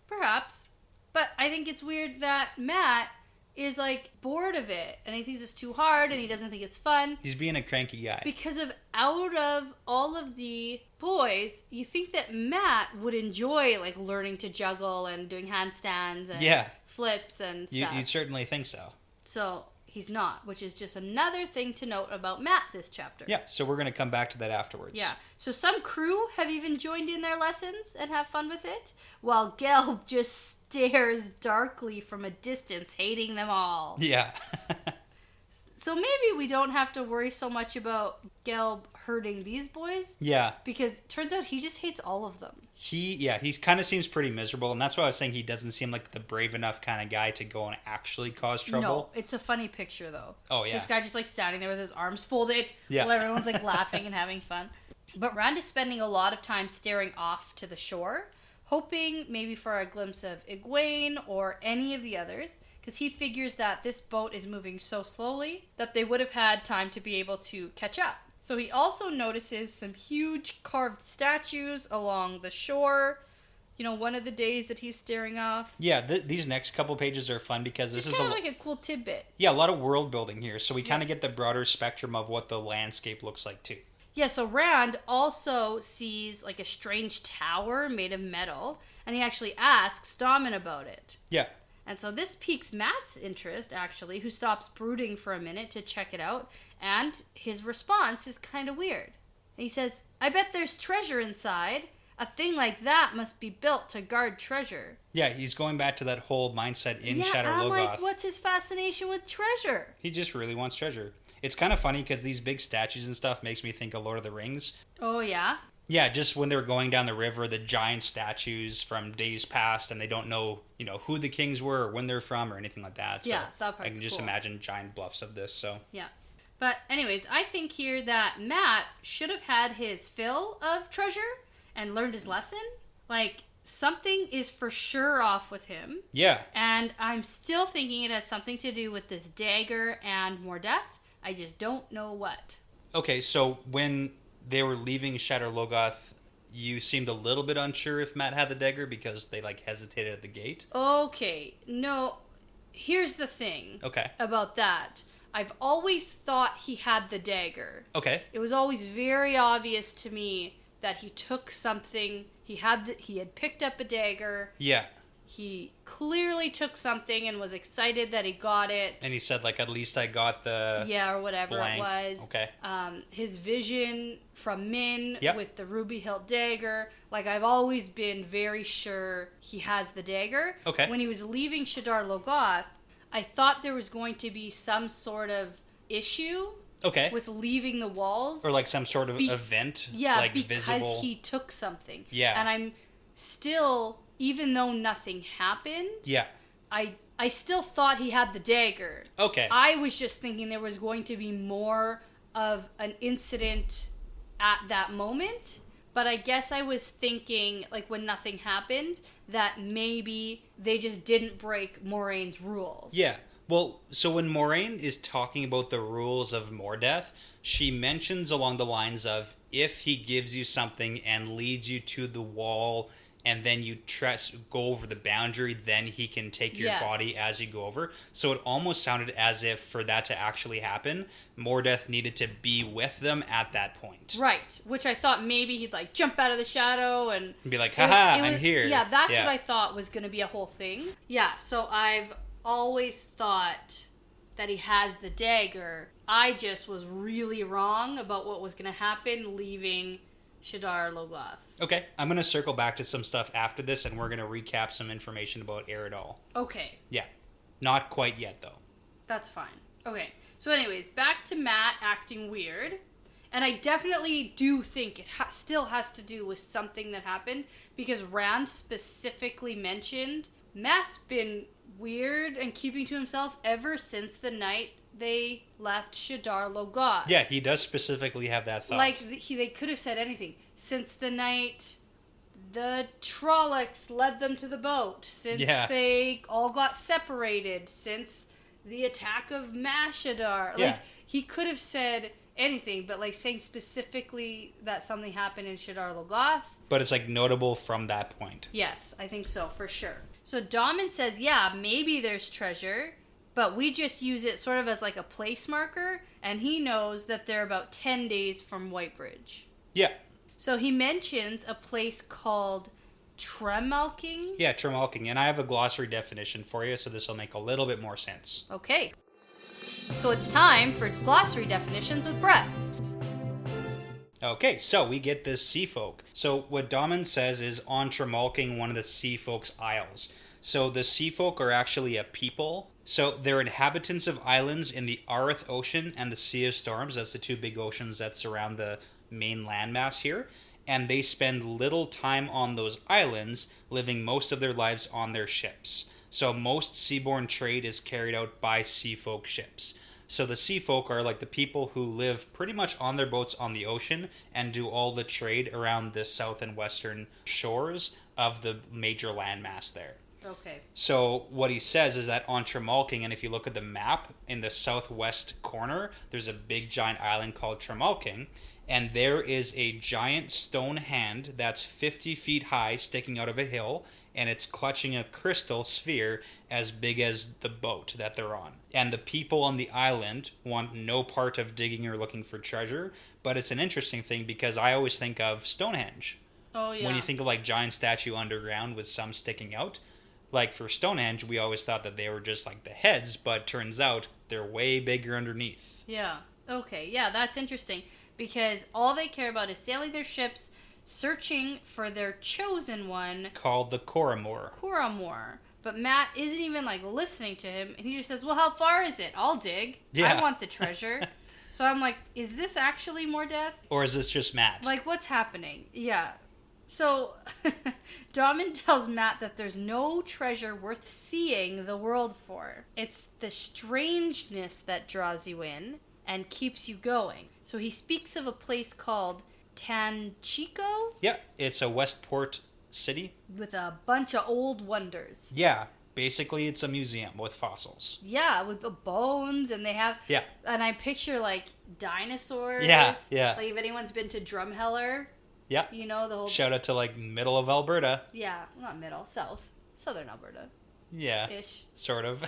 Perhaps. But I think it's weird that Matt is, like, bored of it. And he thinks it's too hard and he doesn't think it's fun. He's being a cranky guy. Because of out of all of the boys, you think that Matt would enjoy, like, learning to juggle and doing handstands and Yeah. flips and stuff. You'd certainly think so. So he's not, which is just another thing to note about Matt this chapter. Yeah, so we're going to come back to that afterwards. Yeah. So some crew have even joined in their lessons and have fun with it, while Gelb just stares darkly from a distance, hating them all. Yeah. So maybe we don't have to worry so much about Gelb hurting these boys, Yeah. because it turns out he just hates all of them. He kind of seems pretty miserable, and that's why I was saying he doesn't seem like the brave enough kind of guy to go and actually cause trouble. No, it's a funny picture though. Oh, yeah. This guy just like standing there with his arms folded Yeah. while everyone's like laughing and having fun. But Rand is spending a lot of time staring off to the shore, hoping maybe for a glimpse of Egwene or any of the others, because he figures that this boat is moving so slowly that they would have had time to be able to catch up. So he also notices some huge carved statues along the shore. You know, one of the days that he's staring off. Yeah, these next couple pages are fun because this It's is kind of like a cool tidbit. yeah, a lot of world building here. So we kind of get the broader spectrum of what the landscape looks like too. Yeah, so Rand also sees like a strange tower made of metal, and he actually asks Damen about it. Yeah. And so this piques Matt's interest, actually, who stops brooding for a minute to check it out, and his response is kind of weird. And he says, I bet there's treasure inside. A thing like that must be built to guard treasure. Yeah, he's going back to that whole mindset in Shadow I'm Logoth. like, what's his fascination with treasure? He just really wants treasure. It's kind of funny because these big statues and stuff makes me think of Lord of the Rings. Oh, yeah? Yeah, just when they were going down the river, the giant statues from days past, and they don't know, who the kings were or when they're from or anything like that. So Yeah, that part's I can just cool. imagine giant bluffs of this, so. Yeah. But anyways, I think here that Matt should have had his fill of treasure and learned his lesson. Like, something is for sure off with him. Yeah. And I'm still thinking it has something to do with this dagger and more death. I just don't know what. Okay, so when they were leaving Shadow Logoth, you seemed a little bit unsure if Matt had the dagger because they, hesitated at the gate. Okay, no. Here's the thing. Okay. About that. I've always thought he had the dagger. Okay. It was always very obvious to me that he took something. He had picked up a dagger. Yeah. He clearly took something and was excited that he got it. And he said, at least I got the... Yeah, or whatever blank. It was. Okay. His vision from Min Yep. with the ruby hilt dagger. I've always been very sure he has the dagger. Okay. When he was leaving Shadar Logoth, I thought there was going to be some sort of issue Okay. with leaving the walls. Or some sort of event. Yeah, because visible. he took something. Yeah. And I'm still, even though nothing happened, Yeah. I still thought he had the dagger. Okay. I was just thinking there was going to be more of an incident at that moment. But I guess I was thinking, when nothing happened, that maybe they just didn't break Moraine's rules. Yeah. Well, so when Moraine is talking about the rules of Mordeth, she mentions along the lines of, if he gives you something and leads you to the wall and then you go over the boundary, then he can take your body as you go over. So it almost sounded as if for that to actually happen, Mordeth needed to be with them at that point. Right, which I thought maybe he'd jump out of the shadow and be like, haha, I'm here. Yeah, that's what I thought was going to be a whole thing. Yeah, so I've always thought that he has the dagger. I just was really wrong about what was going to happen leaving Shadar Logoth. Okay, I'm going to circle back to some stuff after this, and we're going to recap some information about Arinelle. Okay. Yeah. Not quite yet, though. That's fine. Okay, so anyways, back to Matt acting weird. And I definitely do think it still has to do with something that happened, because Rand specifically mentioned Matt's been weird and keeping to himself ever since the night they left Shadar Logoth. Yeah, he does specifically have that thought. They could have said anything. Since the night the Trollocs led them to the boat. Since they all got separated. Since the attack of Mashadar. Yeah. He could have said anything, but saying specifically that something happened in Shadar Logoth. But it's notable from that point. Yes, I think so, for sure. So Damen says, yeah, maybe there's treasure, but we just use it sort of as a place marker, and he knows that they're about 10 days from Whitebridge. Yeah. So he mentions a place called Tremalking. Yeah, Tremalking, and I have a glossary definition for you, so this will make a little bit more sense. Okay. So it's time for glossary definitions with Brett. Okay, so we get this sea folk. So what Damen says is on Tremalking, one of the sea folk's isles. So the sea folk are actually a people. So they're inhabitants of islands in the Arth Ocean and the Sea of Storms. That's the two big oceans that surround the main landmass here. And they spend little time on those islands, living most of their lives on their ships. So most seaborne trade is carried out by sea folk ships. So the sea folk are the people who live pretty much on their boats on the ocean and do all the trade around the south and western shores of the major landmass there. Okay. So what he says is that on Tremalking, and if you look at the map in the southwest corner, there's a big giant island called Tremalking, and there is a giant stone hand that's 50 feet high sticking out of a hill, and it's clutching a crystal sphere as big as the boat that they're on. And the people on the island want no part of digging or looking for treasure, but it's an interesting thing because I always think of Stonehenge. Oh, yeah. When you think of like giant statue underground with some sticking out, like for Stonehenge, we always thought that they were just like the heads, but turns out they're way bigger underneath. Yeah. Okay. Yeah, that's interesting because all they care about is sailing their ships, searching for their chosen one, Called the Coromor. But Matt isn't even like listening to him, and he just says, "Well, how far is it? I'll dig. Yeah. I want the treasure." So I'm like, is this actually more death? Or is this just Matt? Like, what's happening? Yeah. So, Daman tells Matt that there's no treasure worth seeing the world for. It's the strangeness that draws you in and keeps you going. So he speaks of a place called Tanchico Yeah, it's a Westport city. with a bunch of old wonders. Yeah, basically it's a museum with fossils. Yeah, with the bones, and they have... Yeah. And I picture, like, dinosaurs. Yeah, yeah. Like, if anyone's been to Drumheller, Yeah. you know, the whole... Shout out to like middle of Alberta. Yeah, not middle, southern Alberta. Yeah, Ish. sort of.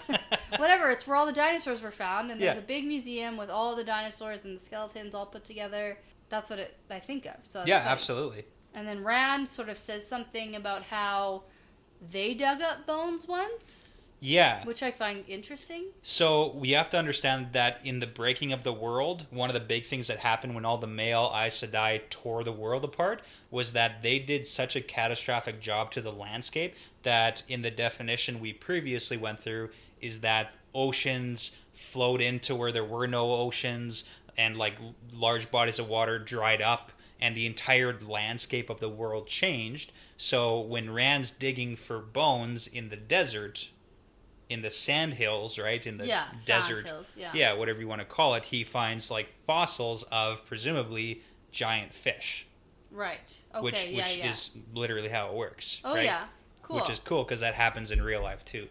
Whatever, it's where all the dinosaurs were found, and there's Yeah. a big museum with all the dinosaurs and the skeletons all put together. That's what I think of. So Yeah, funny. absolutely. And then Rand sort of says something about how they dug up bones once, Yeah. which I find interesting. So we have to understand that in the breaking of the world, one of the big things that happened when all the male Aes Sedai tore the world apart was that they did such a catastrophic job to the landscape that in the definition we previously went through is that oceans flowed into where there were no oceans and like large bodies of water dried up and the entire landscape of the world changed. So when Rand's digging for bones in the desert, in the sand hills, right, in the desert, sand hills, whatever you want to call it, he finds like fossils of presumably giant fish, Right. Okay. which yeah. is literally how it works. Oh right? yeah. Cool. Which is cool because that happens in real life too.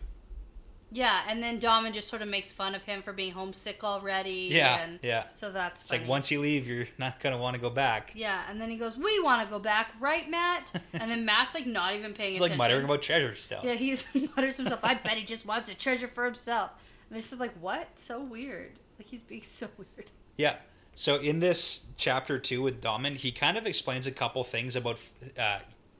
Yeah, and then Daman just sort of makes fun of him for being homesick already. Yeah, and yeah. So that's It's funny. like once you leave, you're not gonna want to go back. Yeah, and then he goes, "We want to go back, right, Matt?" And then Matt's like not even paying It's attention. like muttering about treasure still. Yeah, he mutters to himself, "I bet he just wants a treasure for himself." And it's just like, what? So weird. Like he's being so weird. Yeah. So in this chapter 2 with Daman, he kind of explains a couple things about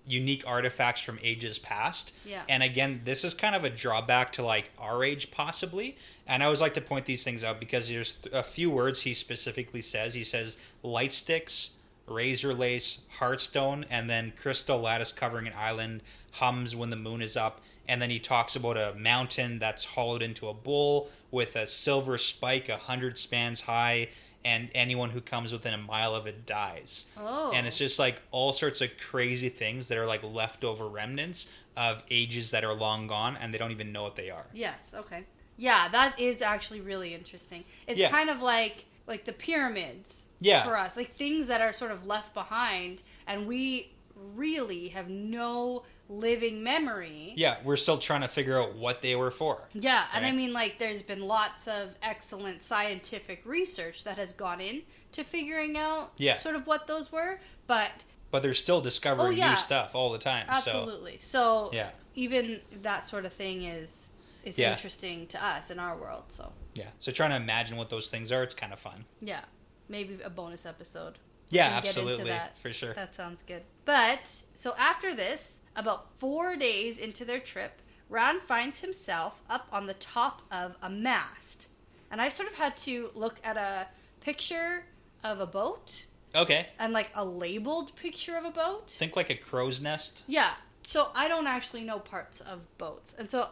unique artifacts from ages past. Yeah. And again, this is kind of a drawback to like our age possibly. And I always like to point these things out because there's a few words he specifically says. He says light sticks, razor lace, heartstone, and then crystal lattice covering an island hums when the moon is up. And then he talks about a mountain that's hollowed into a bowl with a silver spike 100 spans high, and anyone who comes within a mile of it dies. Oh. And it's just like all sorts of crazy things that are like leftover remnants of ages that are long gone, and they don't even know what they are. Yes. Okay. Yeah, that is actually really interesting. It's Yeah. kind of like the pyramids. Yeah. For us, like things that are sort of left behind, and we really have no living memory. Yeah, we're still trying to figure out what they were for. Yeah, and Right. I mean, like, there's been lots of excellent scientific research that has gone into figuring out Yeah. sort of what those were, but But they're still discovering Oh, yeah. new stuff all the time. absolutely. So Yeah. even that sort of thing is Yeah. interesting to us in our world. So Yeah. So trying to imagine what those things are, it's kind of fun. yeah, maybe a bonus episode. Yeah, can get into absolutely. that. For sure. That sounds good. But, so after this, about 4 days into their trip, Ron finds himself up on the top of a mast. And I sort of had to look at a picture of a boat Okay. and like a labeled picture of a boat. Think like a crow's nest. Yeah. So I don't actually know parts of boats. And so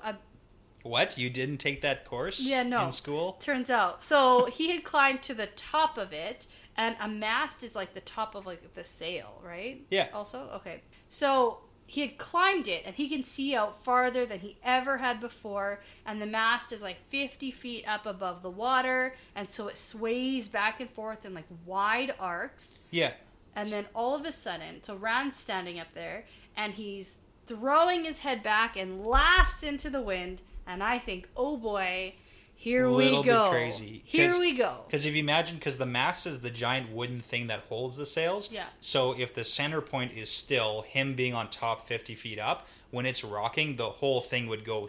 What? You didn't take that course Yeah, no. in school? turns out, so he had climbed to the top of it, and a mast is like the top of like the sail, right? Yeah. Also? Okay. So he had climbed it, and he can see out farther than he ever had before, and the mast is like 50 feet up above the water, and so it sways back and forth in like wide arcs, Yeah. and then all of a sudden, so Rand's standing up there, and he's throwing his head back and laughs into the wind. And I think, oh boy, here we go. A little bit crazy. Here we go. Because if you imagine, because the mast is the giant wooden thing that holds the sails. Yeah. So if the center point is still, him being on top 50 feet up, when it's rocking, the whole thing would go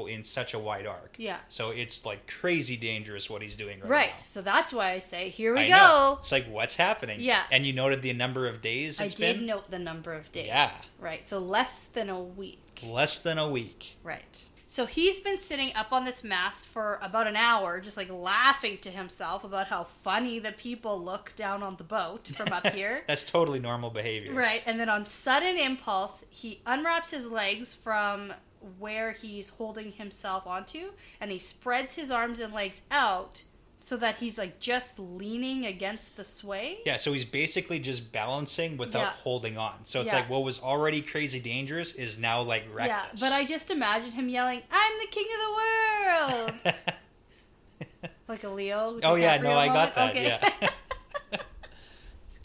in such a wide arc. Yeah. So it's like crazy dangerous what he's doing right now. So that's why I say, here we go. Know. It's like, what's happening? Yeah. And you noted the number of days it's been? I did note the number of days. Yeah. Right. So less than a week. Less than a week. Right. So he's been sitting up on this mast for about an hour, just like laughing to himself about how funny the people look down on the boat from up here. That's totally normal behavior. Right. And then on sudden impulse, he unwraps his legs from where he's holding himself onto, and he spreads his arms and legs out so that he's like just leaning against the sway. Yeah, so he's basically just balancing without holding on. So it's like what was already crazy dangerous is now like reckless. Yeah, but I just imagine him yelling, "I'm the king of the world!" Like a Leo. Oh yeah, no, I got that. Okay. Yeah.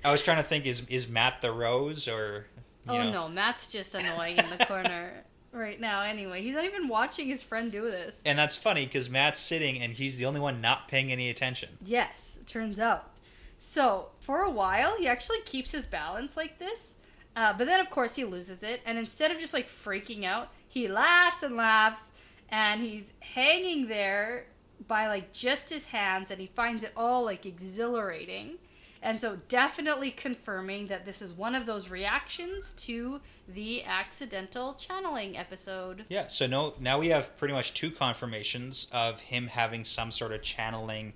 I was trying to think, is Matt the Rose or? You know? No, Matt's just annoying in the corner. Right now, anyway. He's not even watching his friend do this. And that's funny, because Matt's sitting, and he's the only one not paying any attention. Yes, it turns out. So, for a while, he actually keeps his balance like this. But then, of course, he loses it. And instead of just, like, freaking out, he laughs and laughs. And he's hanging there by, like, just his hands. And he finds it all, like, exhilarating. And so definitely confirming that this is one of those reactions to the accidental channeling episode. Yeah, so now we have pretty much two confirmations of him having some sort of channeling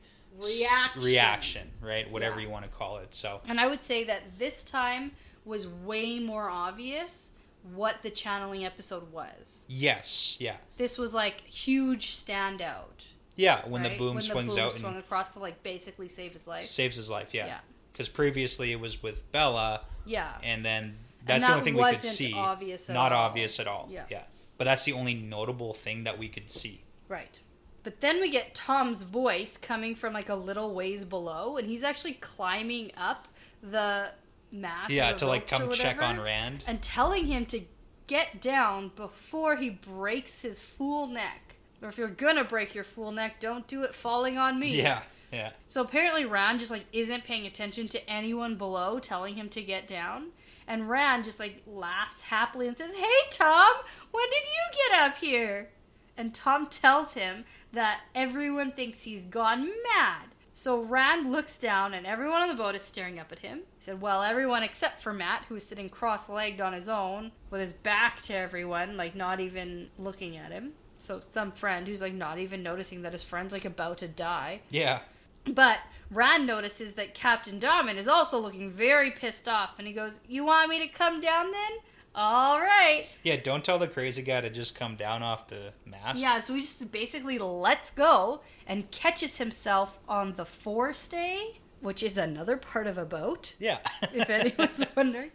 reaction, right? Whatever you want to call it. So, and I would say that this time was way more obvious what the channeling episode was. Yes, yeah. This was like huge standout. Yeah, when the boom swings out swung across to like basically save his life. Saves his life, yeah. Because previously it was with Bella. Yeah. And then that's the only thing we could see. Obvious at Not all. obvious at all. Yeah. But that's the only notable thing that we could see. Right. But then we get Tom's voice coming from like a little ways below, and he's actually climbing up the mast. Yeah, to like come check on Rand. And telling him to get down before he breaks his fool neck. Or if you're gonna break your fool neck, don't do it falling on me. Yeah. Yeah. So apparently Rand just like isn't paying attention to anyone below telling him to get down. And Rand just like laughs happily and says, "Hey Tom, when did you get up here?" And Tom tells him that everyone thinks he's gone mad. So Rand looks down and everyone on the boat is staring up at him. He said, well, everyone except for Matt, who is sitting cross-legged on his own with his back to everyone, like not even looking at him. So some friend who's like not even noticing that his friend's like about to die. Yeah. But Rand notices that Captain Domin is also looking very pissed off. And he goes, "You want me to come down then? All right." Yeah, don't tell the crazy guy to just come down off the mast. Yeah, so he just basically lets go and catches himself on the forestay, which is another part of a boat. Yeah. If anyone's wondering.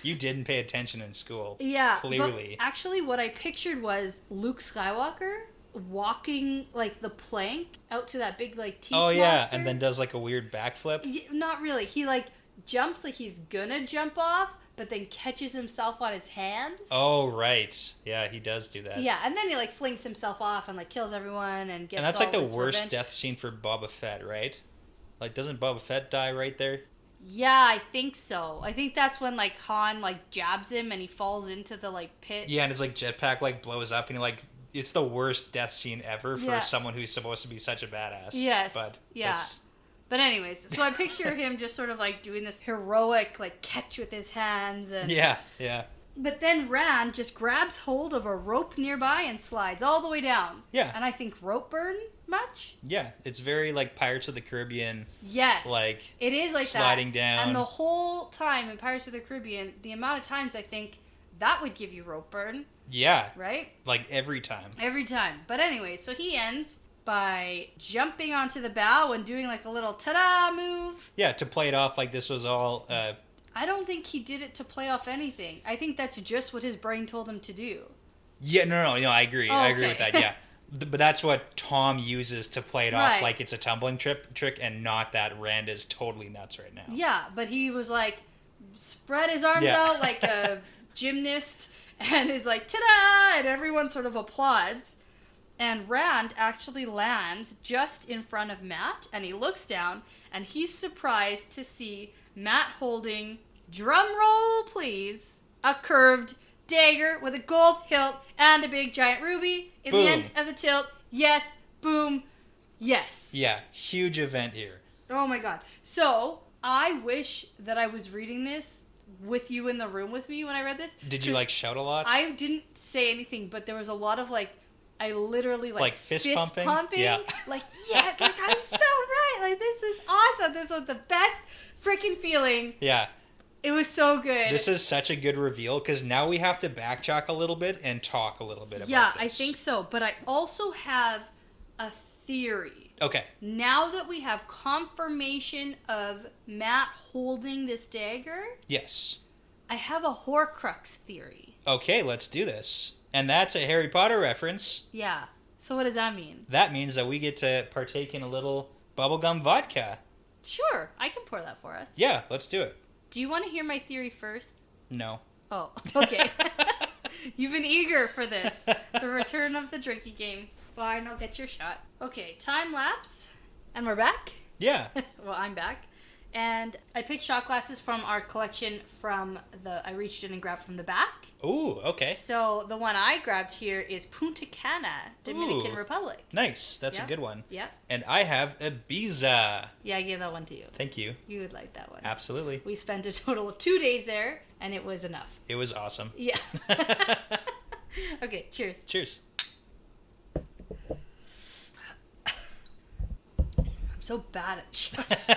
You didn't pay attention in school. Yeah. Clearly. But actually, what I pictured was Luke Skywalker walking like the plank out to that big like teeth monster. And then does like a weird backflip. Not really. He like jumps like he's gonna jump off, but then catches himself on his hands. Oh right, yeah, he does do that. Yeah, and then he like flings himself off and like kills everyone and gets. And that's like the worst revenge. death scene for Boba Fett, right? Like, doesn't Boba Fett die right there? Yeah, I think so. I think that's when like Han like jabs him and he falls into the like pit. Yeah, and his like jetpack like blows up and he like. It's the worst death scene ever for someone who's supposed to be such a badass. Yes. But yeah. But anyways, so I picture him just sort of like doing this heroic like catch with his hands and yeah. But then Rand just grabs hold of a rope nearby and slides all the way down. Yeah. And I think rope burn much? Yeah, it's very like Pirates of the Caribbean. Yes. Like it is like sliding that. down. And the whole time in Pirates of the Caribbean, the amount of times I think that would give you rope burn. Yeah. Right? Like every time. Every time. But anyway, so he ends by jumping onto the bow and doing like a little ta-da move. Yeah, to play it off like this was all... I don't think he did it to play off anything. I think that's just what his brain told him to do. Yeah, no, I agree. Oh, I agree with that, yeah. But that's what Tom uses to play it off like it's a tumbling trick and not that Rand is totally nuts right now. Yeah, but he was like, spread his arms out like a gymnast and is like, ta-da! And everyone sort of applauds. And Rand actually lands just in front of Matt, and he looks down, and he's surprised to see Matt holding, drum roll please, a curved dagger with a gold hilt and a big giant ruby in Boom. the end of the tilt. Yes, boom, yes. Yeah, huge event here. Oh my god. So, I wish that I was reading this with you in the room with me when I read this. Did you, like, shout a lot? I didn't say anything, but there was a lot of, like, I literally, like fist pumping? Yeah. Like, yeah, like, I'm so right. Like, this is awesome. This was the best freaking feeling. Yeah. It was so good. This is such a good reveal, because now we have to backtrack a little bit and talk a little bit about this. Yeah, I think so. But I also have a theory. Okay. Now that we have confirmation of Matt holding this dagger, Yes. I have a horcrux theory. Okay, let's do this. And that's a Harry Potter reference. Yeah. So what does that mean? That means that we get to partake in a little bubblegum vodka. Sure, I can pour that for us. Yeah, let's do it. Do you want to hear my theory first? No. Oh, okay. You've been eager for this. The return of the drinking game. Fine, I'll get your shot. Okay, time lapse. And we're back. Yeah. Well, I'm back. And I picked shot glasses from our collection I reached in and grabbed from the back. Ooh, okay. So the one I grabbed here is Punta Cana, Dominican Ooh. Republic. Nice. That's Yep. a good one. Yeah. And I have Ibiza. Yeah, I gave that one to you. Thank you. You would like that one. Absolutely. We spent a total of 2 days there, and it was enough. It was awesome. Yeah. Okay, cheers. Cheers. I'm so bad at shots.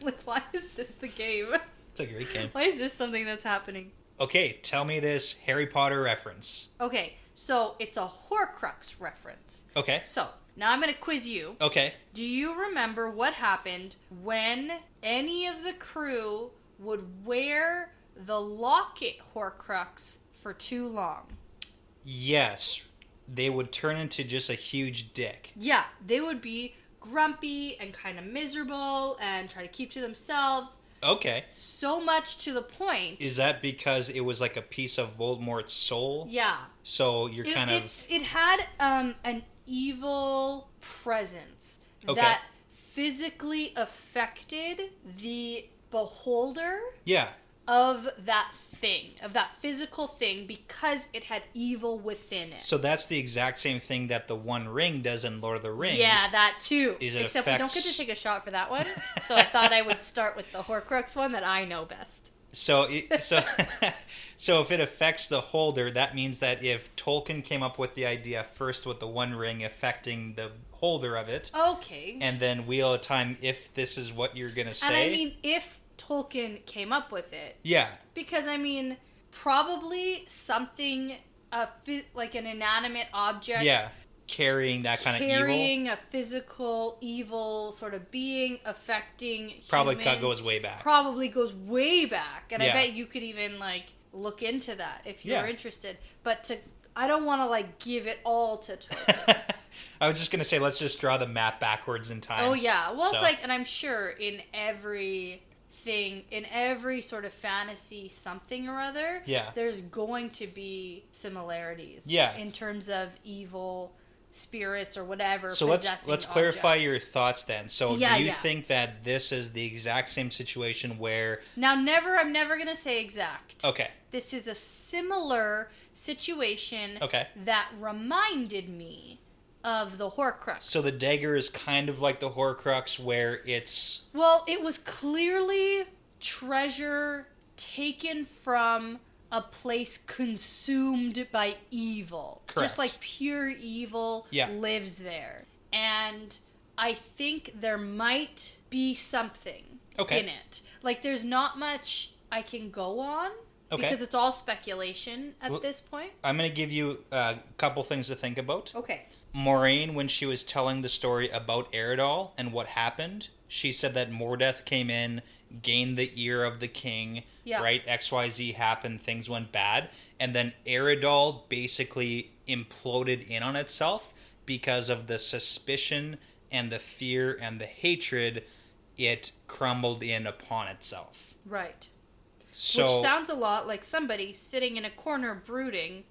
Like, why is this the game? It's a great game. Why is this something that's happening? Okay, tell me this Harry Potter reference. Okay, so it's a horcrux reference. Okay. So, now I'm going to quiz you. Okay. Do you remember what happened when any of the crew would wear the locket horcrux for too long? Yes. They would turn into just a huge dick. Yeah, they would be grumpy and kind of miserable and try to keep to themselves. Okay. So much to the point. Is that because it was like a piece of Voldemort's soul? Yeah. So you're kind of... It had an evil presence Okay. that physically affected the beholder Yeah. of that thing, of that physical thing, because it had evil within it. So that's the exact same thing that the One Ring does in Lord of the Rings. Yeah, that too. Is it Except we don't get to affects- take a shot for that one. So I thought I would start with the Horcrux one that I know best. So so if it affects the holder, that means that if Tolkien came up with the idea first with the One Ring affecting the holder of it, Okay. and then Wheel of Time, if this is what you're going to say. And I mean, if Tolkien came up with it. Yeah. Because, I mean, probably something, like an inanimate object. Yeah. Carrying that kind of evil. Carrying a physical, evil sort of being, affecting Probably humans. goes way back. Probably goes way back. And Yeah. I bet you could even, like, look into that if you're Yeah. interested. But I don't want to, like, give it all to Tolkien. I was just going to say, let's just draw the map backwards in time. Oh, yeah. Well, So- it's like, and I'm sure in every sort of fantasy something or other, Yeah. there's going to be similarities. Yeah. In terms of evil spirits or whatever. So possessing let's clarify objects. your thoughts then. So Yeah, do you yeah. think that this is the exact same situation where... Now, I'm never going to say exact. Okay. This is a similar situation Okay. that reminded me of the Horcrux. So the dagger is kind of like the Horcrux where it's... Well, it was clearly treasure taken from a place consumed by evil. Correct. Just like pure evil Yeah. lives there. And I think there might be something Okay. in it. Like, there's not much I can go on. Okay. Because it's all speculation at Well- this point. I'm going to give you a couple things to think about. Okay. Moraine, when she was telling the story about Eridol and what happened, she said that Mordeth came in, gained the ear of the king, Yeah. right? XYZ happened, things went bad, and then Eridol basically imploded in on itself because of the suspicion and the fear and the hatred it crumbled in upon itself. Right. So, which sounds a lot like somebody sitting in a corner brooding,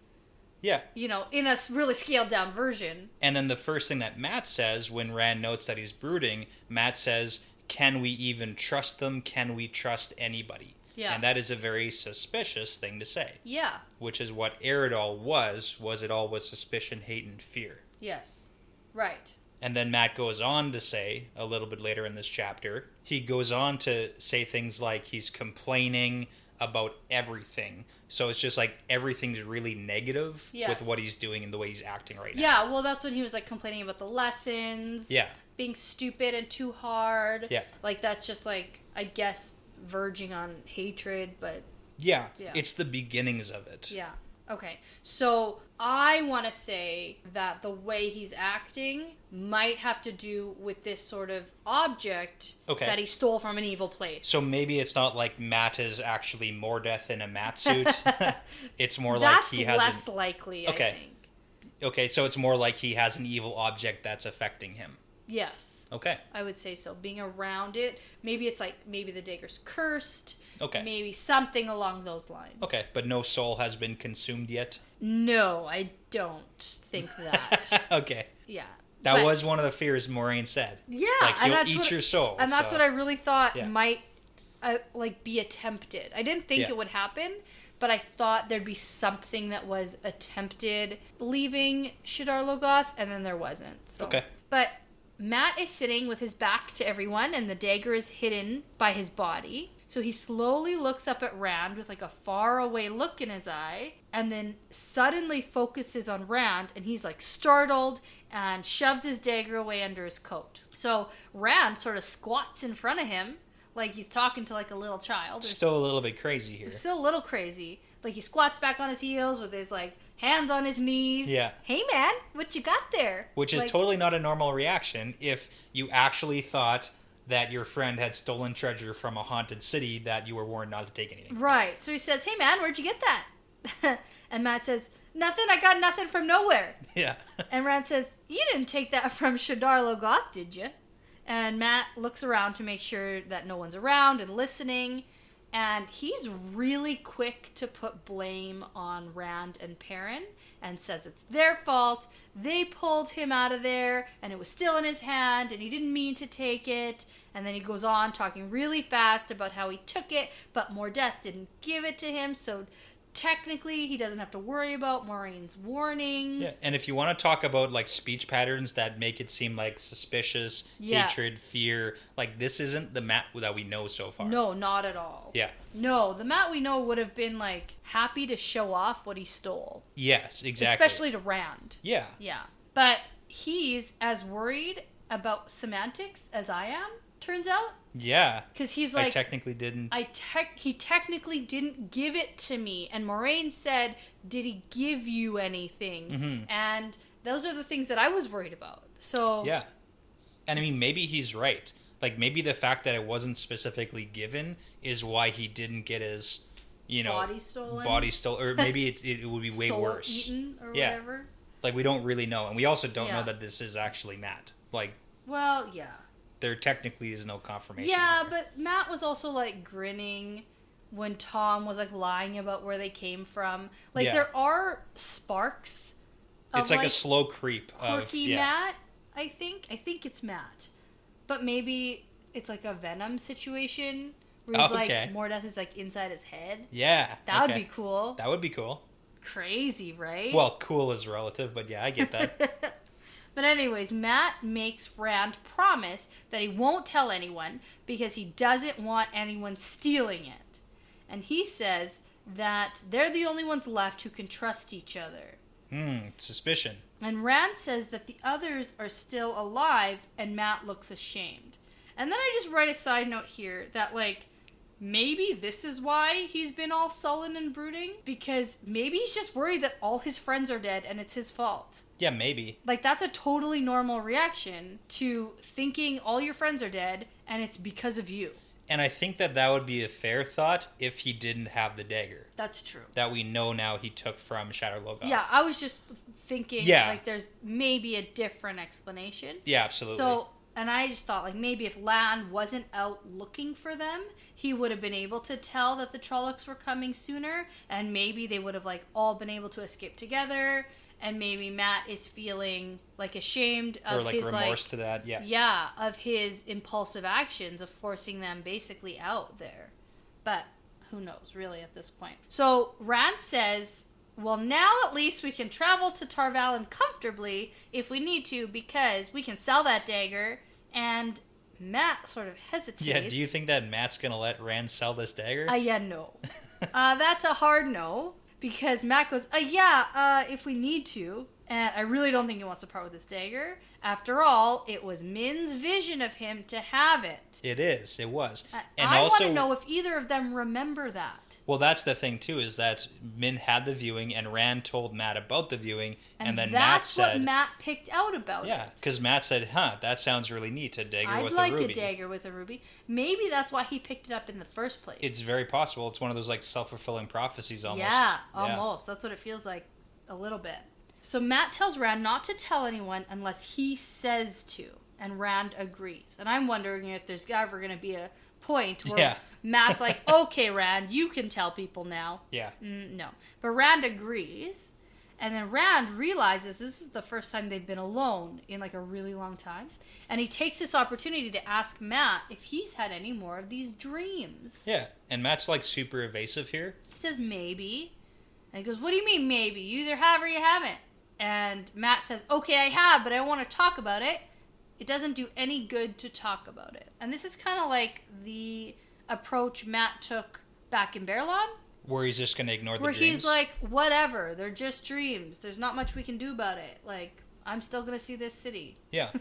yeah. you know, in a really scaled down version. And then the first thing that Matt says when Rand notes that he's brooding, Matt says, "Can we even trust them? Can we trust anybody?" Yeah. And that is a very suspicious thing to say. Yeah. Which is what Arinelle was it all was suspicion, hate, and fear. Yes. Right. And then Matt goes on to say, a little bit later in this chapter, he goes on to say things like he's complaining about everything. So it's just like everything's really negative with what he's doing and the way he's acting right now. Yeah, well, that's when he was like complaining about the lessons. Yeah. Being stupid and too hard. Yeah. Like that's just like, I guess, verging on hatred, but... Yeah. It's the beginnings of it. Yeah. Okay. So I want to say that the way he's acting might have to do with this sort of object that he stole from an evil place. So maybe it's not like Matt is actually Mordeth in a Matt suit. It's more like he has... That's less likely, I think. Okay, so it's more like he has an evil object that's affecting him. Yes. Okay. I would say so. Being around it. Maybe it's like, maybe the dagger's cursed. Okay. Maybe something along those lines. Okay, but no soul has been consumed yet? No, I don't think that. Okay. Yeah. That was one of the fears Moraine said. Yeah. Like, he'll eat your soul. And that's what I really thought might be attempted. I didn't think it would happen, but I thought there'd be something that was attempted leaving Shadar Logoth, and then there wasn't. So. Okay. But Matt is sitting with his back to everyone, and the dagger is hidden by his body. So he slowly looks up at Rand with like a faraway look in his eye, and then suddenly focuses on Rand, and he's like startled and shoves his dagger away under his coat. So Rand sort of squats in front of him like he's talking to like a little child. Still a little bit crazy here. Still a little crazy. Like he squats back on his heels with his like hands on his knees. Yeah. Hey man, what you got there? Which is totally not a normal reaction if you actually thought that your friend had stolen treasure from a haunted city that you were warned not to take anything. Right. So he says, "Hey man, where'd you get that?" And Matt says, "Nothing. I got nothing from nowhere." Yeah. And Rand says, "You didn't take that from Shadar Logoth, did you?" And Matt looks around to make sure that no one's around and listening. And he's really quick to put blame on Rand and Perrin and says it's their fault. They pulled him out of there and it was still in his hand and he didn't mean to take it. And then he goes on talking really fast about how he took it, but Mordeth didn't give it to him. So technically he doesn't have to worry about Moraine's warnings. Yeah, and if you want to talk about like speech patterns that make it seem like suspicious, hatred, fear, like this isn't the Matt that we know so far. No, not at all. Yeah. No, the Matt we know would have been like happy to show off what he stole. Yes, exactly. Especially to Rand. Yeah. Yeah. But he's as worried about semantics as I am, turns out. Yeah. Because he's like, I technically didn't. He technically didn't give it to me. And Moraine said, "Did he give you anything?" Mm-hmm. And those are the things that I was worried about. So yeah. And I mean, maybe he's right. Like maybe the fact that it wasn't specifically given is why he didn't get his, body stolen, or maybe it would be way soul worse, eaten or whatever. Like we don't really know, and we also don't know that this is actually Matt. Like, well, yeah. There technically is no confirmation. Yeah, but Matt was also like grinning when Tom was like lying about where they came from. Like there are sparks. It's like a slow creep. Quirky Matt, I think. I think it's Matt, but maybe it's like a Venom situation where he's like Mordeth is like inside his head. Yeah, that would be cool. That would be cool. Crazy, right? Well, cool is relative, but yeah, I get that. But anyways, Matt makes Rand promise that he won't tell anyone because he doesn't want anyone stealing it. And he says that they're the only ones left who can trust each other. Suspicion. And Rand says that the others are still alive and Matt looks ashamed. And then I just write a side note here that like, maybe this is why he's been all sullen and brooding. Because maybe he's just worried that all his friends are dead and it's his fault. Yeah, maybe. Like, that's a totally normal reaction to thinking all your friends are dead and it's because of you. And I think that would be a fair thought if he didn't have the dagger. That's true. That we know now he took from Shadar Logoth. Yeah, I was just thinking, like, there's maybe a different explanation. Yeah, absolutely. So, And I just thought, like, maybe if Lan wasn't out looking for them, he would have been able to tell that the Trollocs were coming sooner, and maybe they would have, like, all been able to escape together, and maybe Matt is feeling, like, ashamed of or like his, remorse to that. Yeah. Yeah, of his impulsive actions of forcing them basically out there. But who knows, really, at this point. So Rand says, well, now at least we can travel to Tar Valon comfortably if we need to, because we can sell that dagger. And Matt sort of hesitates. Yeah, do you think that Matt's going to let Rand sell this dagger? Yeah, no. That's a hard no, because Matt goes, if we need to. And I really don't think he wants to part with this dagger. After all, it was Min's vision of him to have it. It is. It was. And I also, want to know if either of them remember that. Well, that's the thing, too, is that Min had the viewing, and Rand told Matt about the viewing, and then Matt said... that's what Matt picked out about it. Yeah, because Matt said, that sounds really neat, a dagger with a ruby. I'd like a dagger with a ruby. Maybe that's why he picked it up in the first place. It's very possible. It's one of those, like, self-fulfilling prophecies almost. Yeah, almost. That's what it feels like a little bit. So Matt tells Rand not to tell anyone unless he says to, and Rand agrees. And I'm wondering if there's ever going to be a point where Matt's like, okay, Rand, you can tell people now. Yeah. No. But Rand agrees, and then Rand realizes this is the first time they've been alone in like a really long time, and he takes this opportunity to ask Matt if he's had any more of these dreams. Yeah, and Matt's like super evasive here. He says maybe, and he goes, what do you mean maybe? You either have or you haven't. And Matt says, okay, I have, but I want to talk about it. It doesn't do any good to talk about it. And this is kind of like the approach Matt took back in Baerlon. Where he's just going to ignore the dreams. Where he's like, whatever, they're just dreams. There's not much we can do about it. Like, I'm still going to see this city. Yeah.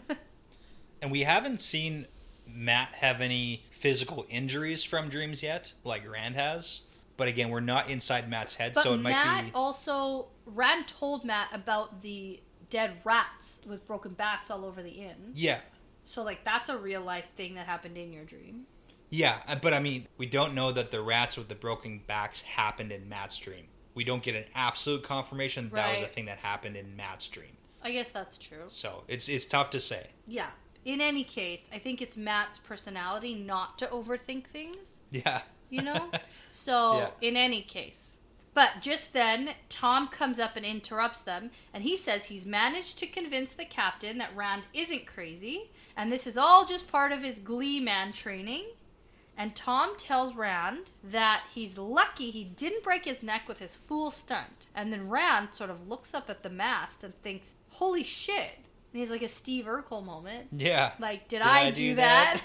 And we haven't seen Matt have any physical injuries from dreams yet, like Rand has. But again, we're not inside Matt's head, so it might be... But Rand told Matt about the dead rats with broken backs all over the inn. Yeah. So, like, that's a real life thing that happened in your dream. Yeah, but I mean, we don't know that the rats with the broken backs happened in Matt's dream. We don't get an absolute confirmation that was a thing that happened in Matt's dream. I guess that's true. So, it's tough to say. Yeah. In any case, I think it's Matt's personality not to overthink things. Yeah. You know? So, in any case. But just then, Tom comes up and interrupts them, and he says he's managed to convince the captain that Rand isn't crazy, and this is all just part of his Glee Man training. And Tom tells Rand that he's lucky he didn't break his neck with his fool stunt. And then Rand sort of looks up at the mast and thinks, holy shit. And he's like a Steve Urkel moment. Yeah. Like, did I do that?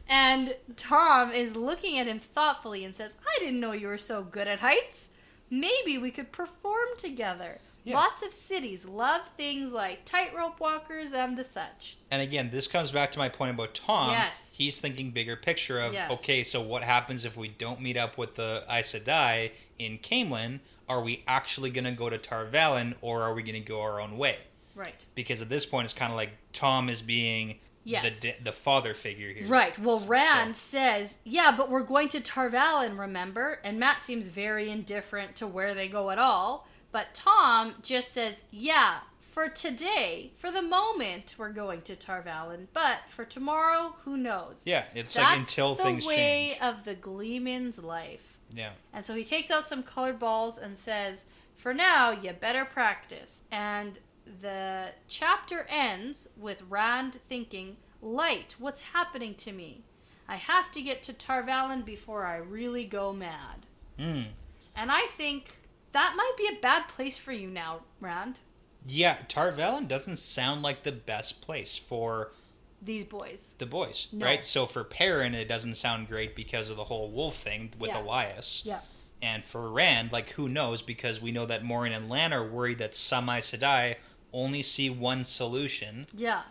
And Tom is looking at him thoughtfully and says, I didn't know you were so good at heights. Maybe we could perform together. Yeah. Lots of cities love things like tightrope walkers and the such. And again, this comes back to my point about Tom. Yes. He's thinking bigger picture of, okay, so what happens if we don't meet up with the Aes Sedai in Caemlyn? Are we actually going to go to Tar Valon, or are we going to go our own way? Right. Because at this point, it's kind of like Tom is being the father figure here. Right. Well, Rand says, yeah, but we're going to Tar Valon, remember? And Matt seems very indifferent to where they go at all. But Tom just says, yeah, for today, for the moment, we're going to Tar Valon. But for tomorrow, who knows? Yeah, it's like until things change. That's the way of the Gleeman's life. Yeah. And so he takes out some colored balls and says, for now, you better practice. And the chapter ends with Rand thinking, Light, what's happening to me? I have to get to Tar Valon before I really go mad. And I think that might be a bad place for you now, Rand. Yeah, Tar Valon doesn't sound like the best place for... these boys. The boys, right? So for Perrin, it doesn't sound great because of the whole wolf thing with Elias. Yeah. And for Rand, like, who knows? Because we know that Moiraine and Lan are worried that some Aes Sedai only see one solution. Yeah.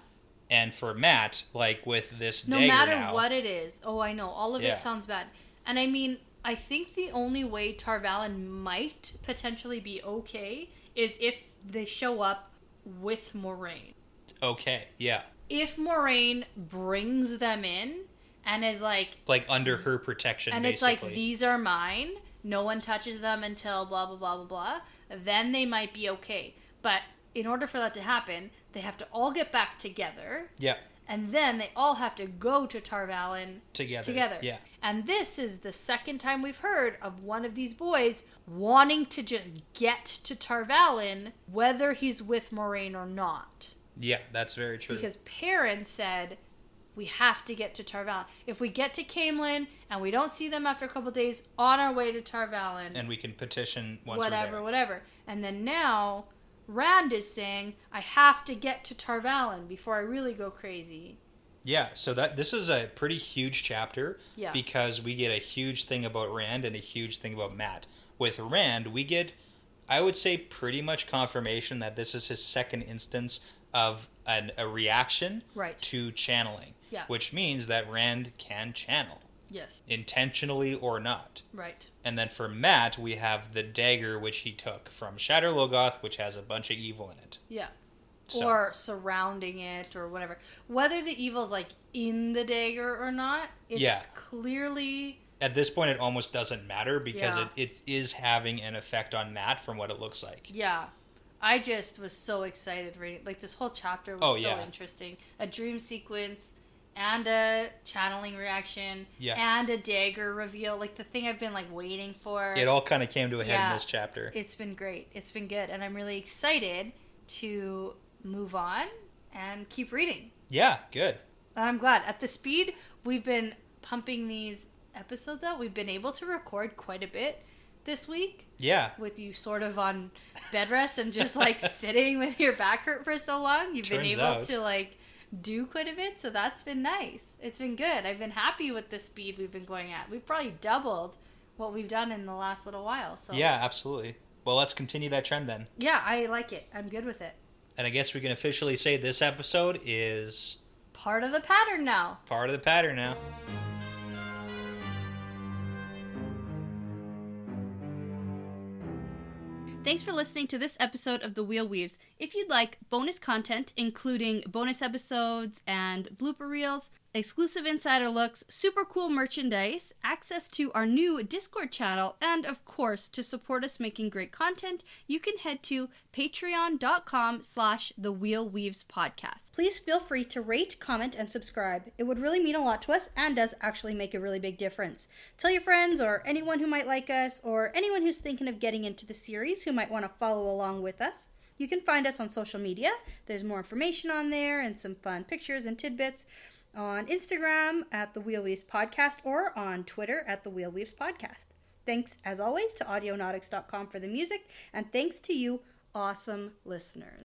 And for Matt, like, with this dagger no matter now, what it is. Oh, I know. All of it sounds bad. And I mean, I think the only way Tar Valon might potentially be okay is if they show up with Moiraine. Okay, yeah. If Moiraine brings them in and is like under her protection, and basically. it's like, these are mine, no one touches them until blah, blah, blah, blah, blah, then they might be okay. But in order for that to happen, they have to all get back together. Yeah. And then they all have to go to Tar Valon together. Yeah. And this is the second time we've heard of one of these boys wanting to just get to Tar Valon, whether he's with Moiraine or not. Yeah, that's very true. Because Perrin said, we have to get to Tar Valon. If we get to Caemlyn and we don't see them after a couple days, on our way to Tar Valon. And we can petition once we're there. Whatever. And then now, Rand is saying, I have to get to Tar Valon before I really go crazy. Yeah, so this is a pretty huge chapter. Yeah. Because we get a huge thing about Rand and a huge thing about Mat. With Rand, we get, I would say, pretty much confirmation that this is his second instance of a reaction to channeling. Yeah. Which means that Rand can channel. Yes. Intentionally or not. Right. And then for Mat, we have the dagger which he took from Shatter Logoth, which has a bunch of evil in it. Yeah. So. Or surrounding it or whatever. Whether the evil's like in the dagger or not, it's clearly... At this point, it almost doesn't matter because it is having an effect on Mat from what it looks like. Yeah. I just was so excited reading. Like, this whole chapter was so interesting. A dream sequence and a channeling reaction and a dagger reveal. Like, the thing I've been, like, waiting for. It all kind of came to a head in this chapter. It's been great. It's been good. And I'm really excited to move on and keep reading. Yeah, good. And I'm glad. At the speed we've been pumping these episodes out, we've been able to record quite a bit this week. Yeah. With you sort of on bed rest and just like sitting with your back hurt for so long. You've been able to like do quite a bit. So that's been nice. It's been good. I've been happy with the speed we've been going at. We've probably doubled what we've done in the last little while. So yeah, absolutely. Well, let's continue that trend then. Yeah, I like it. I'm good with it. And I guess we can officially say this episode is... part of the pattern now. Part of the pattern now. Thanks for listening to this episode of The Wheel Weaves. If you'd like bonus content, including bonus episodes and blooper reels, exclusive insider looks, super cool merchandise, access to our new Discord channel, and of course, to support us making great content, you can head to patreon.com/thewheelweavespodcast. Please feel free to rate, comment, and subscribe. It would really mean a lot to us and does actually make a really big difference. Tell your friends or anyone who might like us or anyone who's thinking of getting into the series who might want to follow along with us. You can find us on social media. There's more information on there and some fun pictures and tidbits. On Instagram at The Wheel Weaves Podcast or on Twitter at The Wheel Weaves Podcast. Thanks, as always, to Audionautics.com for the music, and thanks to you, awesome listeners.